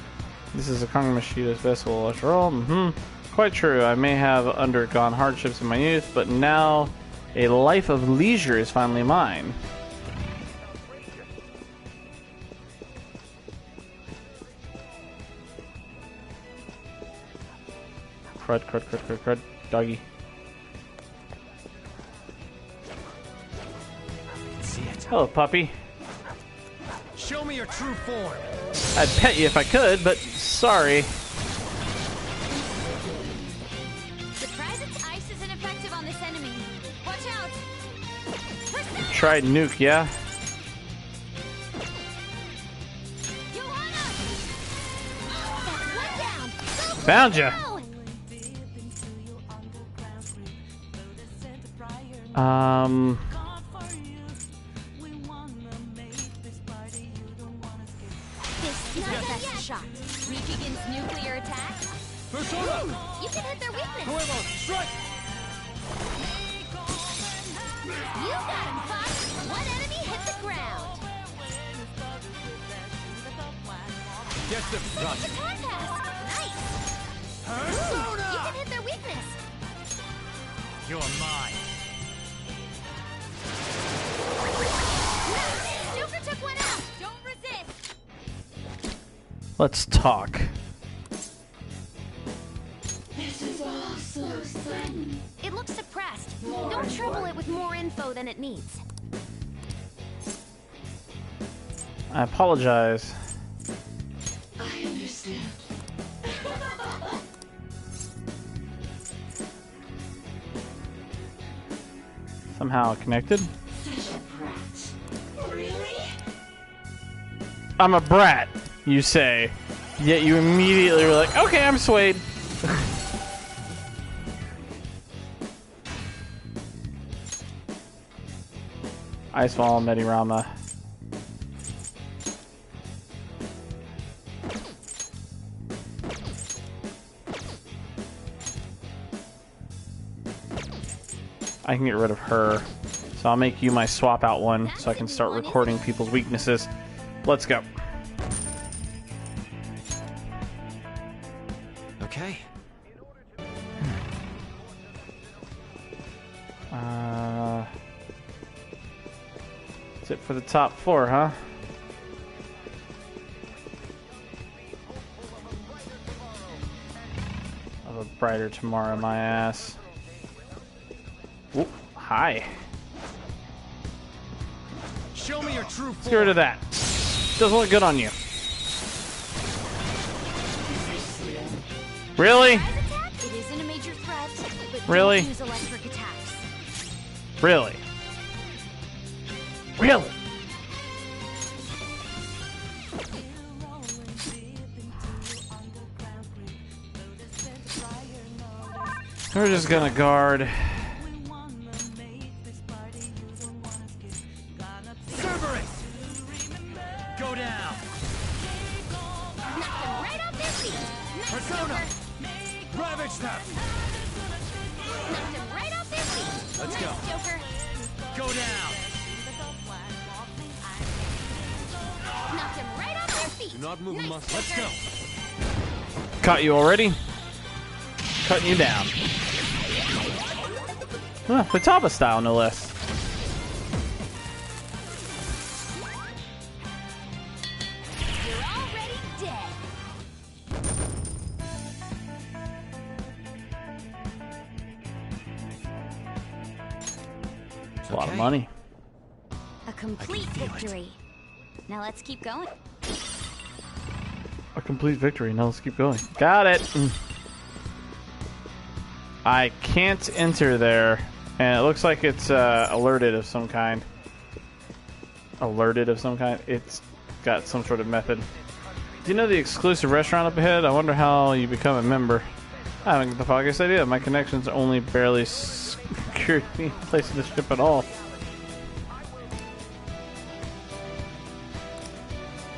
This is a Kong Mashida's vessel after all. quite true. I may have undergone hardships in my youth, but now a life of leisure is finally mine. Crud, crud, crud, crud, crud. Doggy. Hello, puppy. Show me your true form. I'd pet you if I could, but sorry. Surprise, its ice isn't effective on this enemy. Watch out. Tried nuke, yeah? Found ya. Best shot. Weak against nuclear attack. Persona! You can hit their weakness. Nuevo, strike! You got him, Fox. One enemy hit the ground. Get the front. Baton pass. Nice. Persona! You can hit their weakness. You're mine. Joker took one out. Don't resist. Let's talk. This is all so sudden. It looks suppressed. Don't trouble it with more info than it needs. I apologize. I understand. Somehow connected. Such a brat. Really? I'm a brat, you say. Yet you immediately were like, okay, I'm swayed. Icefall, Medirama. I can get rid of her. So I'll make you my swap out one so I can start recording people's weaknesses. Let's go. Okay. That's it for the top floor, huh? I'll have a brighter tomorrow, my ass. Ooh, hi. Show me your true form. Let's get rid of that. Doesn't look good on you. Really? It isn't a major threat, but Really? don't use electric attacks. Really? Really? We're just gonna guard. Cerberus! Go down! Knock them right off their feet. Nice, Persona! Joker. Ravage them! Knock them right off their feet. Let's nice, go. Joker. Go down! Knock them right off their feet. Do not move a nice, muscle. Let's go! Caught you already? Cutting you down. Huh, Futaba style, no less. You're already dead. It's a lot of money. A complete victory. Now let's keep going. A complete victory. Now let's keep going. Got it. I can't enter there, and it looks like it's alerted of some kind. Alerted of some kind. It's got some sort of method. Do you know the exclusive restaurant up ahead? I wonder how you become a member. I haven't got the foggiest idea. My connections only barely secured me place in the ship at all.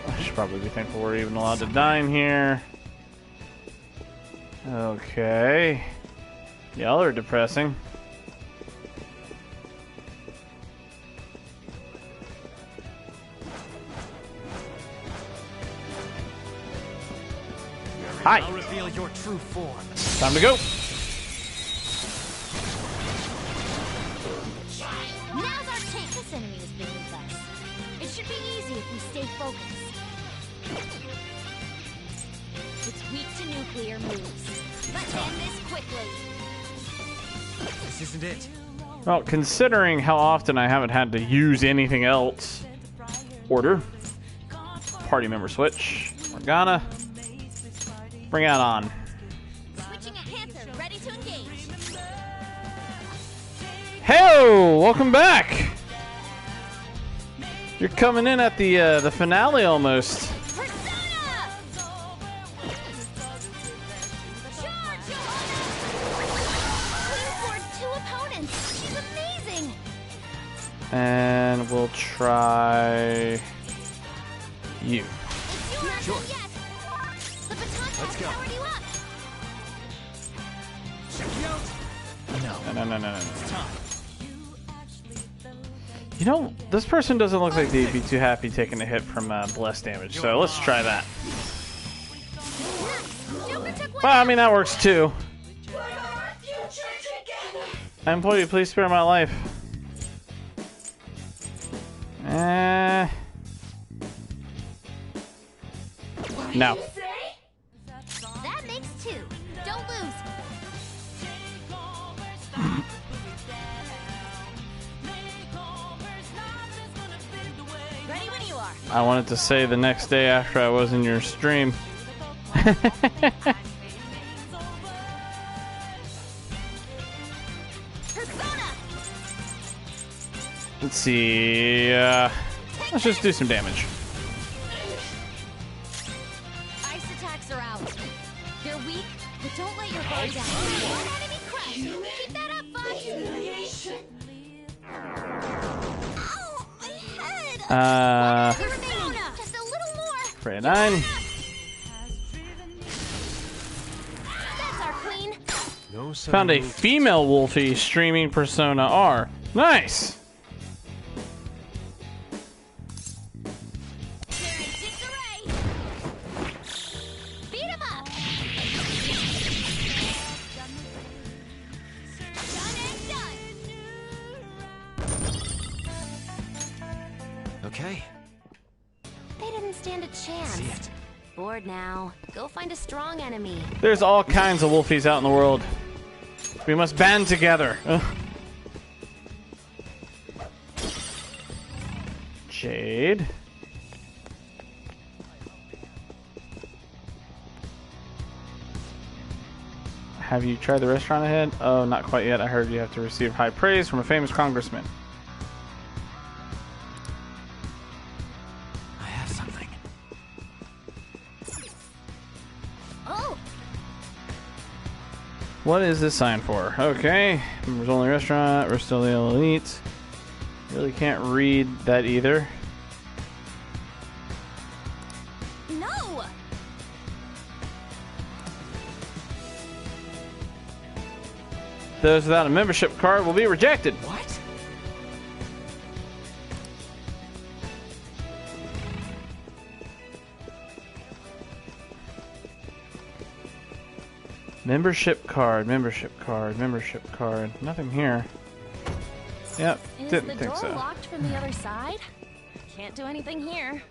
I should probably be thankful we're even allowed to dine here. Okay. Y'all are depressing. Hi. I'll reveal your true form. Time to go. Now's our chance. This enemy is beneath us. It should be easy if we stay focused. It's weak to nuclear moves. Let's end this quickly. This isn't it. Well, considering how often I haven't had to use anything else. Order. Party member switch. Morgana. Bring it on. Switching at Panther, ready to engage. Hey, welcome back. You're coming in at the finale almost. And we'll try you. Sure. Let's go. Check you out. No. No. You know, this person doesn't look like they'd be too happy taking a hit from bless damage, so let's try that. Well, I mean, that works too. I implore you, please spare my life. No. That makes 2. Don't lose. Ready when you are. I wanted to say the next day after I was in your stream. Let's see. Let's just do some damage. Ice attacks are out. They're weak, but don't let your guard down. One enemy crushed. Keep that up, Fox. Ow, my head. Just a little more. Frey 9. That's our queen. No Found a female Wolfie streaming Persona R. Nice. Okay. They didn't stand a chance. Bored now. Go find a strong enemy. There's all kinds of Wolfies out in the world. We must band together. Ugh. Jade. Have you tried the restaurant ahead? Oh, not quite yet. I heard you have to receive high praise from a famous congressman. I have something. Oh. What is this sign for? Okay. Members only restaurant. We're still the elite. Really can't read that either. No. Those without a membership card will be rejected. What? Membership card, membership card, membership card. Nothing here. Yep, Is didn't the think door so. locked from the other side? Can't do anything here.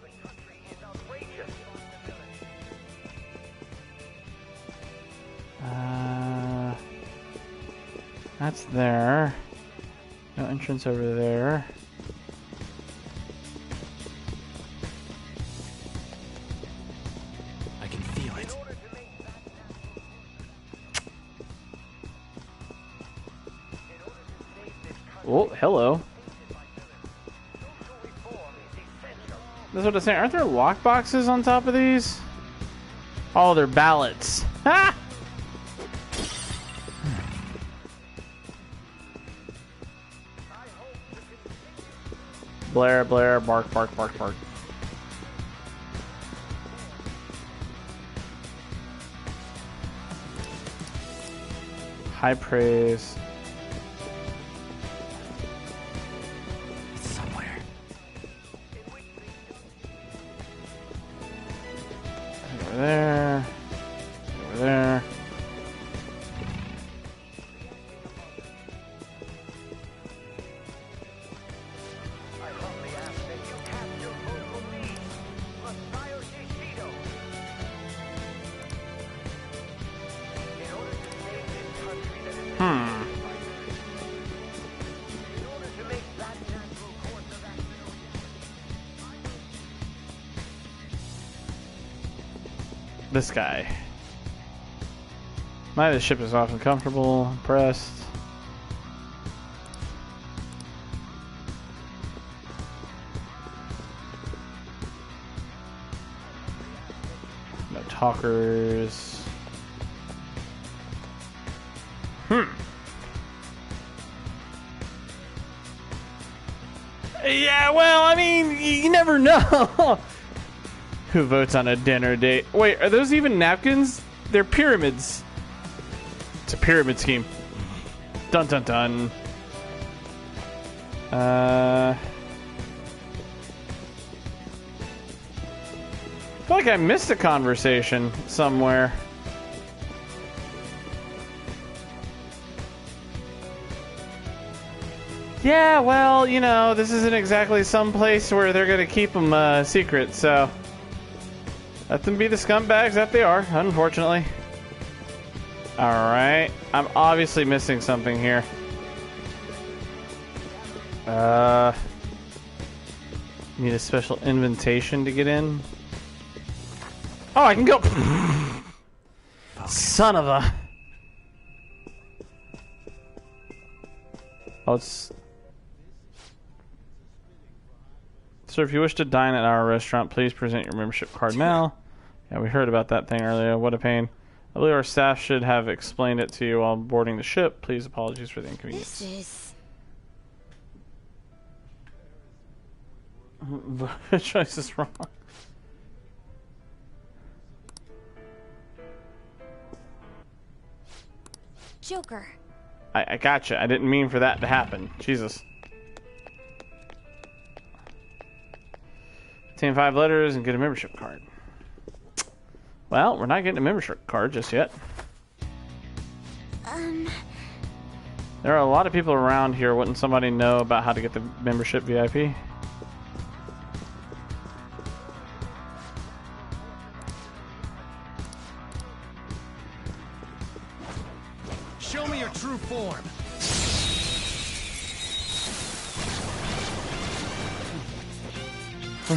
That's there. No entrance over there. I can feel it. Oh, hello. That's what I'm saying. Aren't there lock boxes on top of these? Oh, they're ballots. Ha! Blair, Blair, bark, bark, bark, bark. High praise. It's somewhere. Over there. Over there. this guy. My the ship is often comfortable, pressed. No talkers. Yeah, well, I mean, you never know. Who votes on a dinner date? Wait, are those even napkins? They're pyramids. It's a pyramid scheme. Dun dun dun. I feel like I missed a conversation somewhere. Yeah, well, you know, this isn't exactly some place where they're gonna keep them secret, so let them be the scumbags that they are, unfortunately. Alright, I'm obviously missing something here. Need a special invitation to get in? Oh, I can go! Son of a... Oh, it's... Sir, if you wish to dine at our restaurant, please present your membership card now. Yeah, we heard about that thing earlier. What a pain. I believe our staff should have explained it to you while boarding the ship. Please apologies for the inconvenience. This is... choice is wrong. Joker. I gotcha. I didn't mean for that to happen. Jesus. Obtain 5 letters and get a membership card. Well, we're not getting a membership card just yet. There are a lot of people around here. Wouldn't somebody know about how to get the membership VIP? Show me your true form.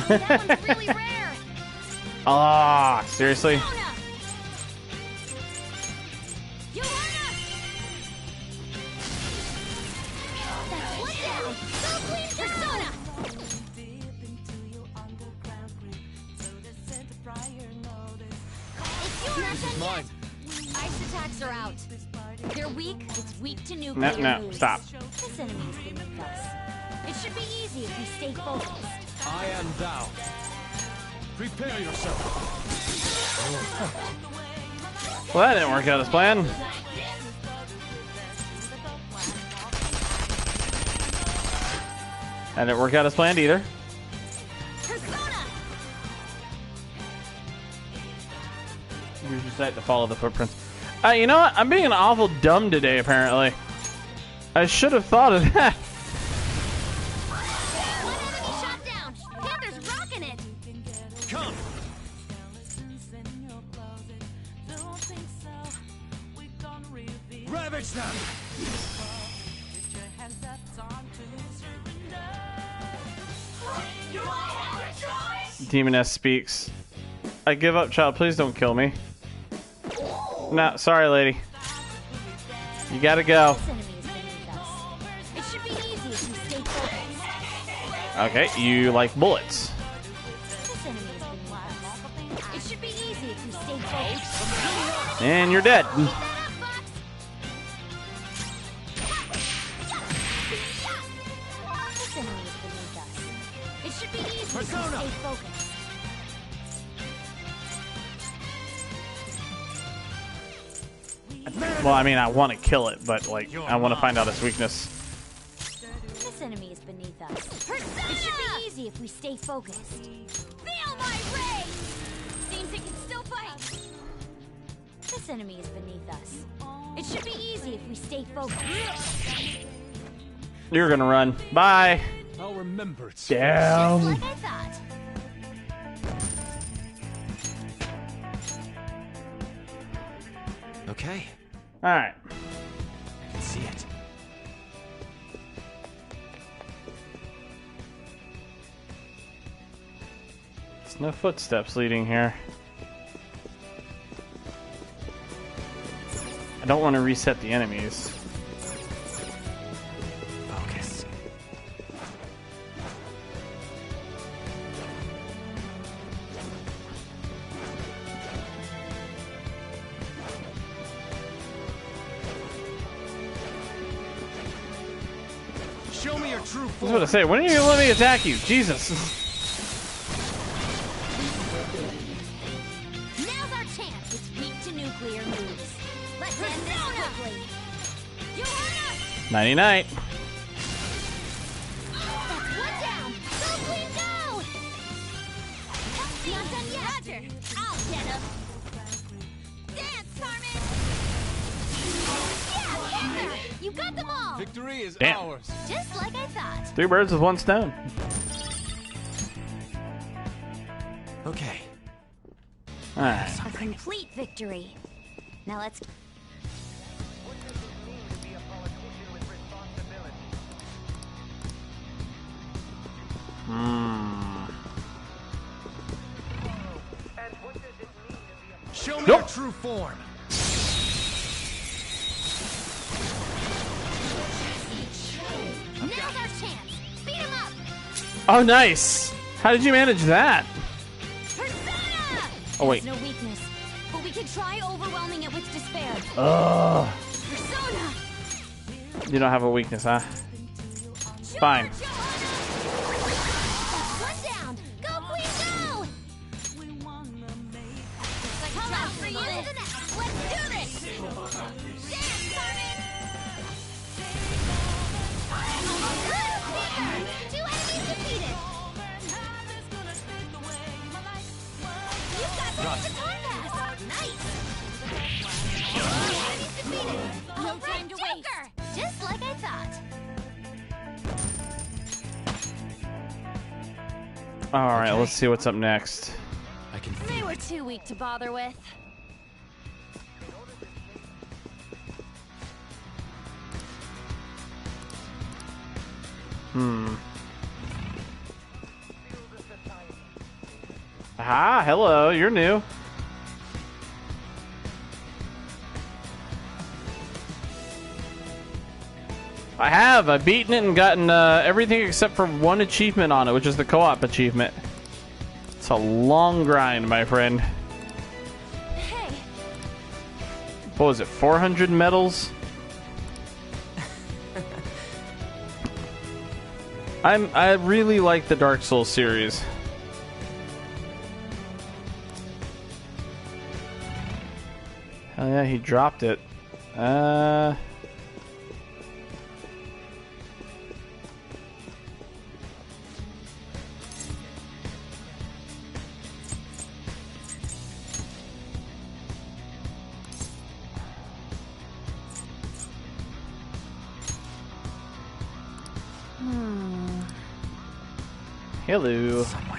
That one's really rare. Ah, seriously? This is mine. Ice attacks are out. They're weak. It's weak to nuclear. No, stop. This enemy is beneath us. It should be easy if we stay focused. I am thou. Prepare yourself. Well, that didn't work out as planned. That didn't work out as planned either. You just like to follow the footprints. You know what? I'm being awful dumb today, apparently. I should have thought of that. Come. Ravage them. Demoness speaks. I give up, child. Please don't kill me. Nah, sorry, lady. You gotta go. It should be easy if we stay focused. Okay, you like bullets. This enemy is beneath us. It should be easy if we stay focused. And you're dead. This enemy is beneath us. It should be easy if we stay focused. Well, I mean, I want to kill it, but, like, I want to find out its weakness. This enemy is beneath us. It should be easy if we stay focused. Feel my rage! Seems it can still fight. This enemy is beneath us. It should be easy if we stay focused. You're gonna run. Bye. I'll remember it. Damn. Like I thought. Okay. All right. I can see it. There's no footsteps leading here. don't want to reset the enemies. Focus. Show me your true I was form. about to say, when are you gonna let me attack you? Jesus. Now's our chance. It's weak to nuclear moves. Let's end this quickly. You heard us. 99. That's one down. Go, Queen, go! Not done yet. Roger. I'll get him. Dance, Carmen. Yeah, get there. You got them all. Victory is Damn. ours. Just like I thought. 3 birds with 1 stone. Okay. Alright. A complete victory. Now let's... Show me Nope. your true form. Now's our chance. Beat him up. Oh, nice. How did you manage that? Persona! Oh, wait. There's no weakness, but we can try overwhelming it with despair. Ugh. Persona! You don't have a weakness, huh? Fine. That's one down. Go, Queen, go! Like come for you. Let's do this. Dance, Carmen. Two enemies defeated. You've got the guitar pass. Nice. Two enemies defeated. No time to waste. Just like I thought. Alright, let's see what's up next. I can They were too weak to bother with. Ah, hello, you're new. I've beaten it and gotten everything except for 1 achievement on it, which is the co-op achievement. It's a long grind, my friend. Hey, What was it, 400 medals? I really like the Dark Souls series. Oh yeah, he dropped it. Hello. somewhere.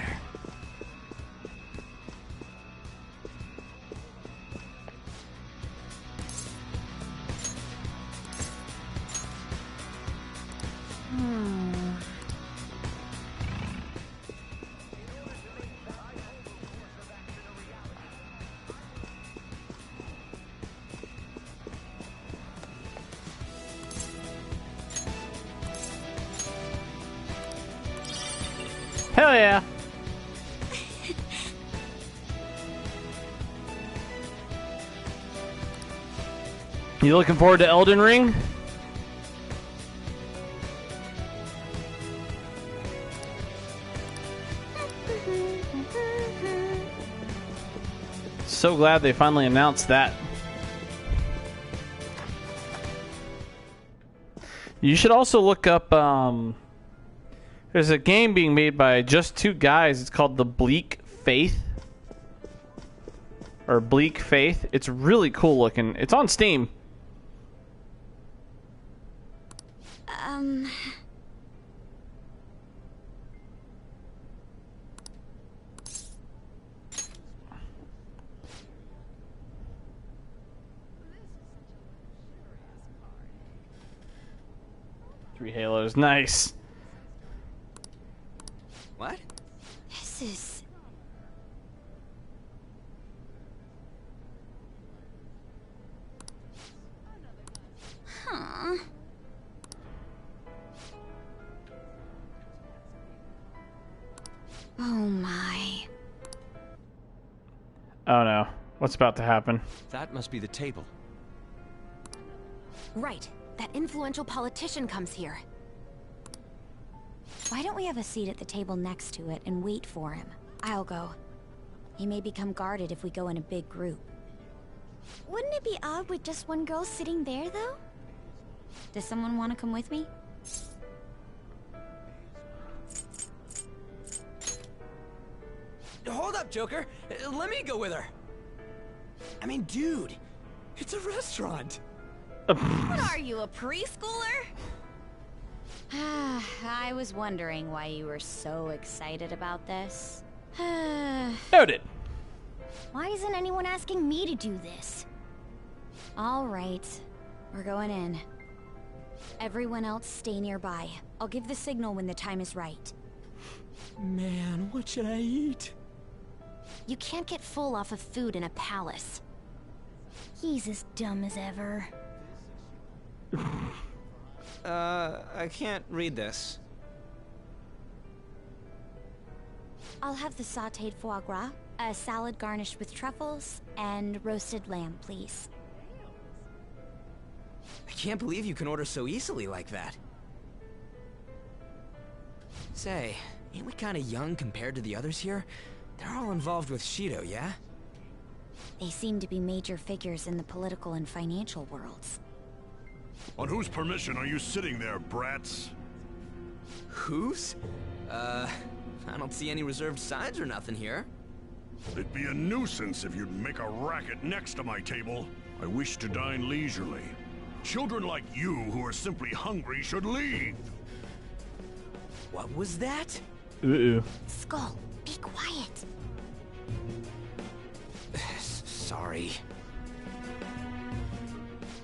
Hell yeah. You looking forward to Elden Ring? So glad they finally announced that. You should also look up, there's a game being made by just 2 guys. It's called The Bleak Faith. Or Bleak Faith. It's really cool looking. It's on Steam. Three halos. Nice. What? This is... Oh my. Oh no. What's about to happen? That must be the table. Right. That influential politician comes here. Why don't we have a seat at the table next to it and wait for him? I'll go. He may become guarded if we go in a big group. Wouldn't it be odd with just one girl sitting there, though? Does someone want to come with me? Hold up, Joker. Let me go with her. I mean, dude, it's a restaurant. What are you, a preschooler? I was wondering why you were so excited about this. Noted. Why isn't anyone asking me to do this? All right. We're going in. Everyone else stay nearby. I'll give the signal when the time is right. Man, what should I eat? You can't get full off of food in a palace. He's as dumb as ever. I can't read this. I'll have the sautéed foie gras, a salad garnished with truffles, and roasted lamb, please. I can't believe you can order so easily like that. Say, ain't we kinda young compared to the others here? They're all involved with Shido, yeah? They seem to be major figures in the political and financial worlds. On whose permission are you sitting there, brats? Whose? I don't see any reserved signs or nothing here. It'd be a nuisance if you'd make a racket next to my table. I wish to dine leisurely. Children like you who are simply hungry should leave. What was that? Skull, be quiet. Sorry.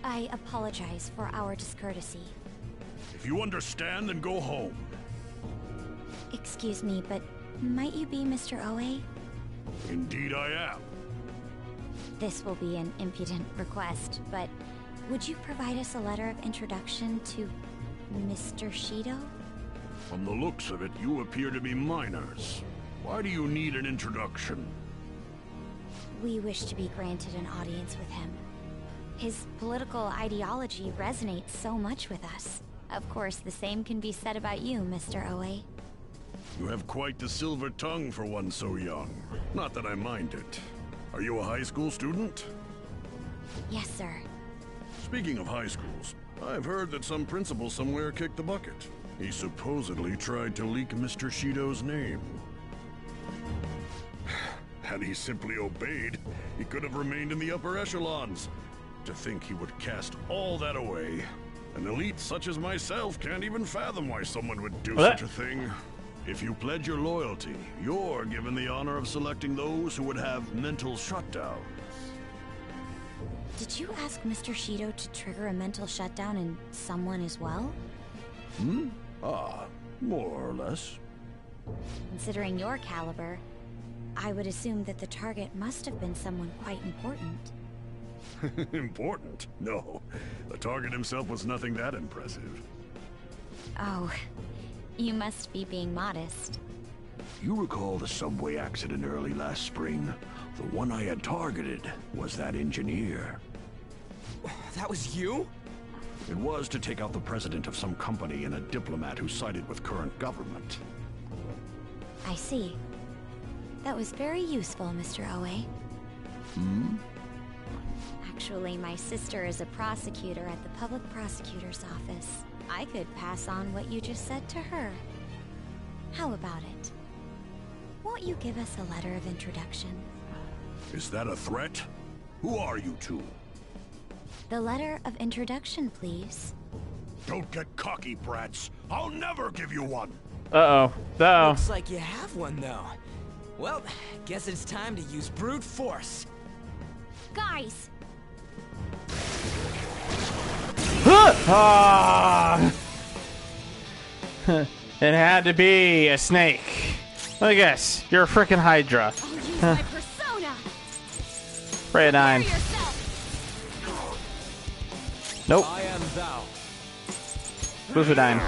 I apologize for our discourtesy. If you understand, then go home. Excuse me, but might you be Mr. Oe? Indeed I am. This will be an impudent request, but would you provide us a letter of introduction to Mr. Shido? From the looks of it, you appear to be minors. Why do you need an introduction? We wish to be granted an audience with him. His political ideology resonates so much with us. Of course, the same can be said about you, Mr. Oe. You have quite the silver tongue for one so young. Not that I mind it. Are you a high school student? Yes, sir. Speaking of high schools, I've heard that some principal somewhere kicked the bucket. He supposedly tried to leak Mr. Shido's name. Had he simply obeyed, he could have remained in the upper echelons. To think he would cast all that away. An elite such as myself can't even fathom why someone would do such a thing. If you pledge your loyalty, you're given the honor of selecting those who would have mental shutdowns. Did you ask Mr. Shido to trigger a mental shutdown in someone as well? More or less. Considering your caliber, I would assume that the target must have been someone quite important. Important? No. The target himself was nothing that impressive. Oh, you must be being modest. You recall the subway accident early last spring? The one I had targeted was that engineer. That was you? It was to take out the president of some company and a diplomat who sided with current government. I see. That was very useful, Mr. Oe. Actually, my sister is a prosecutor at the public prosecutor's office. I could pass on what you just said to her. How about it? Won't you give us a letter of introduction? Is that a threat? Who are you two? The letter of introduction, please. Don't get cocky, brats. I'll never give you one. Uh-oh. Uh-oh. Looks like you have one, though. Well, guess it's time to use brute force. Guys! It had to be a snake. I guess you're a freaking Hydra. I'll use my persona! Rayodyne. Nope. I am thou. Buffodyne.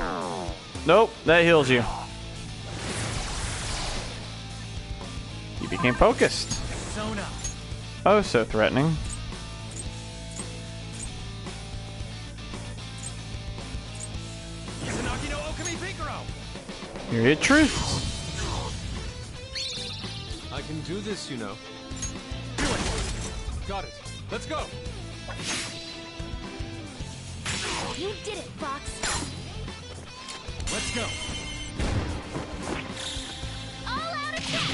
Nope, that heals you. became focused. Oh, so threatening. Here it truth. I can do this, you know. Do it. Got it. Let's go. You did it, Fox. Let's go. All out attack.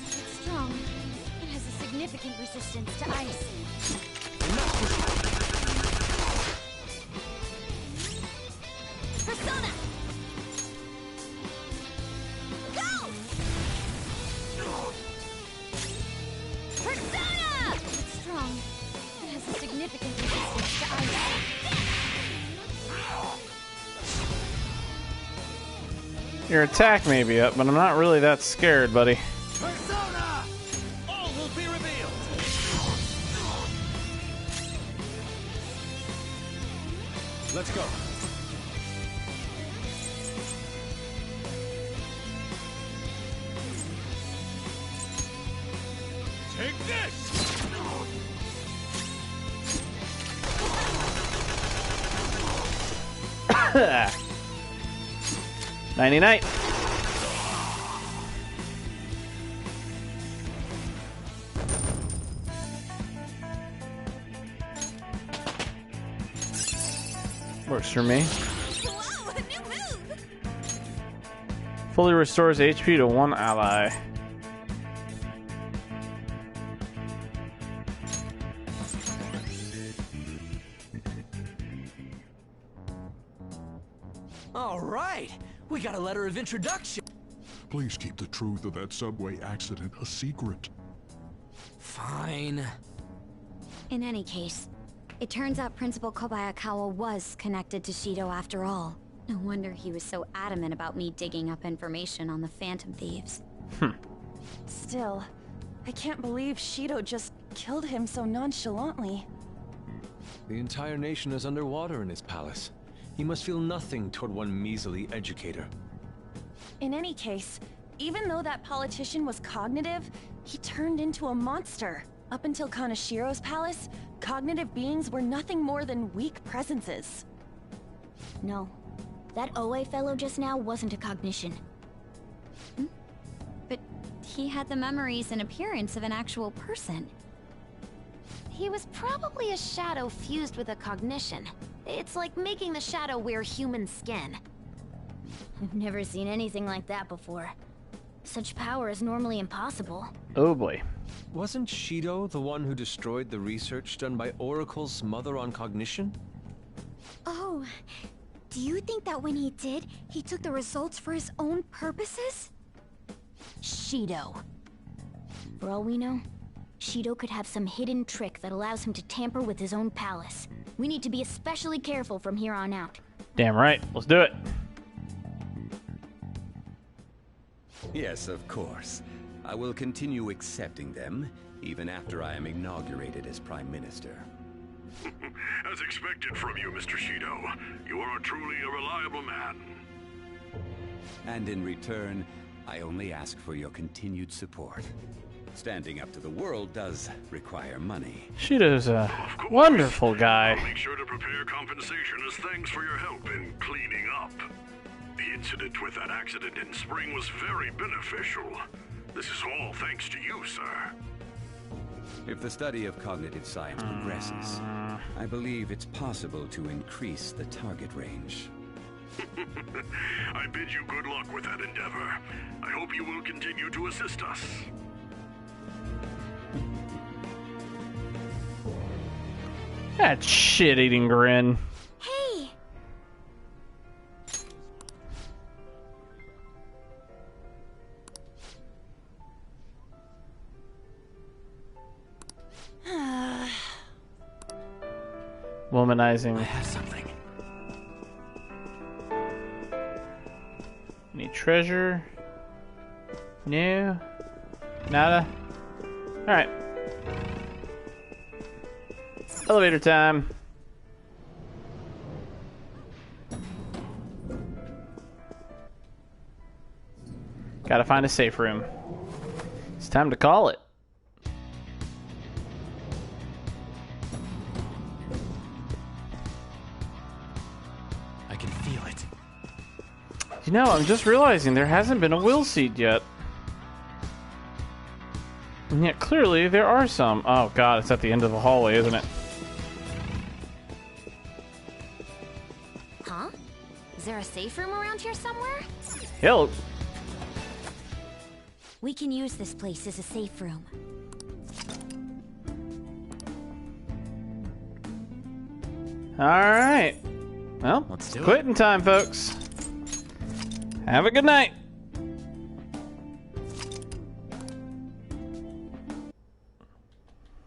It's strong. It has a significant resistance to ice. Persona! Go! Persona! It's strong. It has a significant resistance to ice. Your attack may be up, but I'm not really that scared, buddy. Persona! All will be revealed! Let's go. Take this! Nighty-night. Works for me. Whoa, a new move! Fully restores HP to one ally. All right, we got a letter of introduction. Please keep the truth of that subway accident a secret. Fine. In any case, it turns out Principal Kobayakawa was connected to Shido after all. No wonder he was so adamant about me digging up information on the Phantom Thieves. Still, I can't believe Shido just killed him so nonchalantly. The entire nation is underwater in his palace. He must feel nothing toward one measly educator. In any case, even though that politician was cognitive, he turned into a monster. Up until Kanashiro's palace, cognitive beings were nothing more than weak presences. No, that Oe fellow just now wasn't a cognition. But he had the memories and appearance of an actual person. He was probably a shadow fused with a cognition. It's like making the shadow wear human skin. I've never seen anything like that before. Such power is normally impossible. Oh boy. Wasn't Shido the one who destroyed the research done by Oracle's mother on cognition? Oh, do you think that when he did, he took the results for his own purposes? Shido. For all we know, Shido could have some hidden trick that allows him to tamper with his own palace. We need to be especially careful from here on out. Damn right. Let's do it. Yes, of course. I will continue accepting them, even after I am inaugurated as Prime Minister. As expected from you, Mr. Shido. You are truly a reliable man. And in return, I only ask for your continued support. Standing up to the world does require money. Shido's a wonderful guy. I'll make sure to prepare compensation as thanks for your help in cleaning up. The incident with that accident in spring was very beneficial. This is all thanks to you, sir. If the study of cognitive science progresses, I believe it's possible to increase the target range. I bid you good luck with that endeavor. I hope you will continue to assist us. That shit-eating grin. Hey! Womanizing. I have something. Any treasure? No. Nada. Alright. Elevator time. Gotta find a safe room. It's time to call it. I can feel it. You know, I'm just realizing there hasn't been a will seed yet. And yet, clearly, there are some. Oh, God, it's at the end of the hallway, isn't it? Huh? Is there a safe room around here somewhere? Hello. We can use this place as a safe room. Alright. Well, Let's do it. quitting time, folks. Have a good night.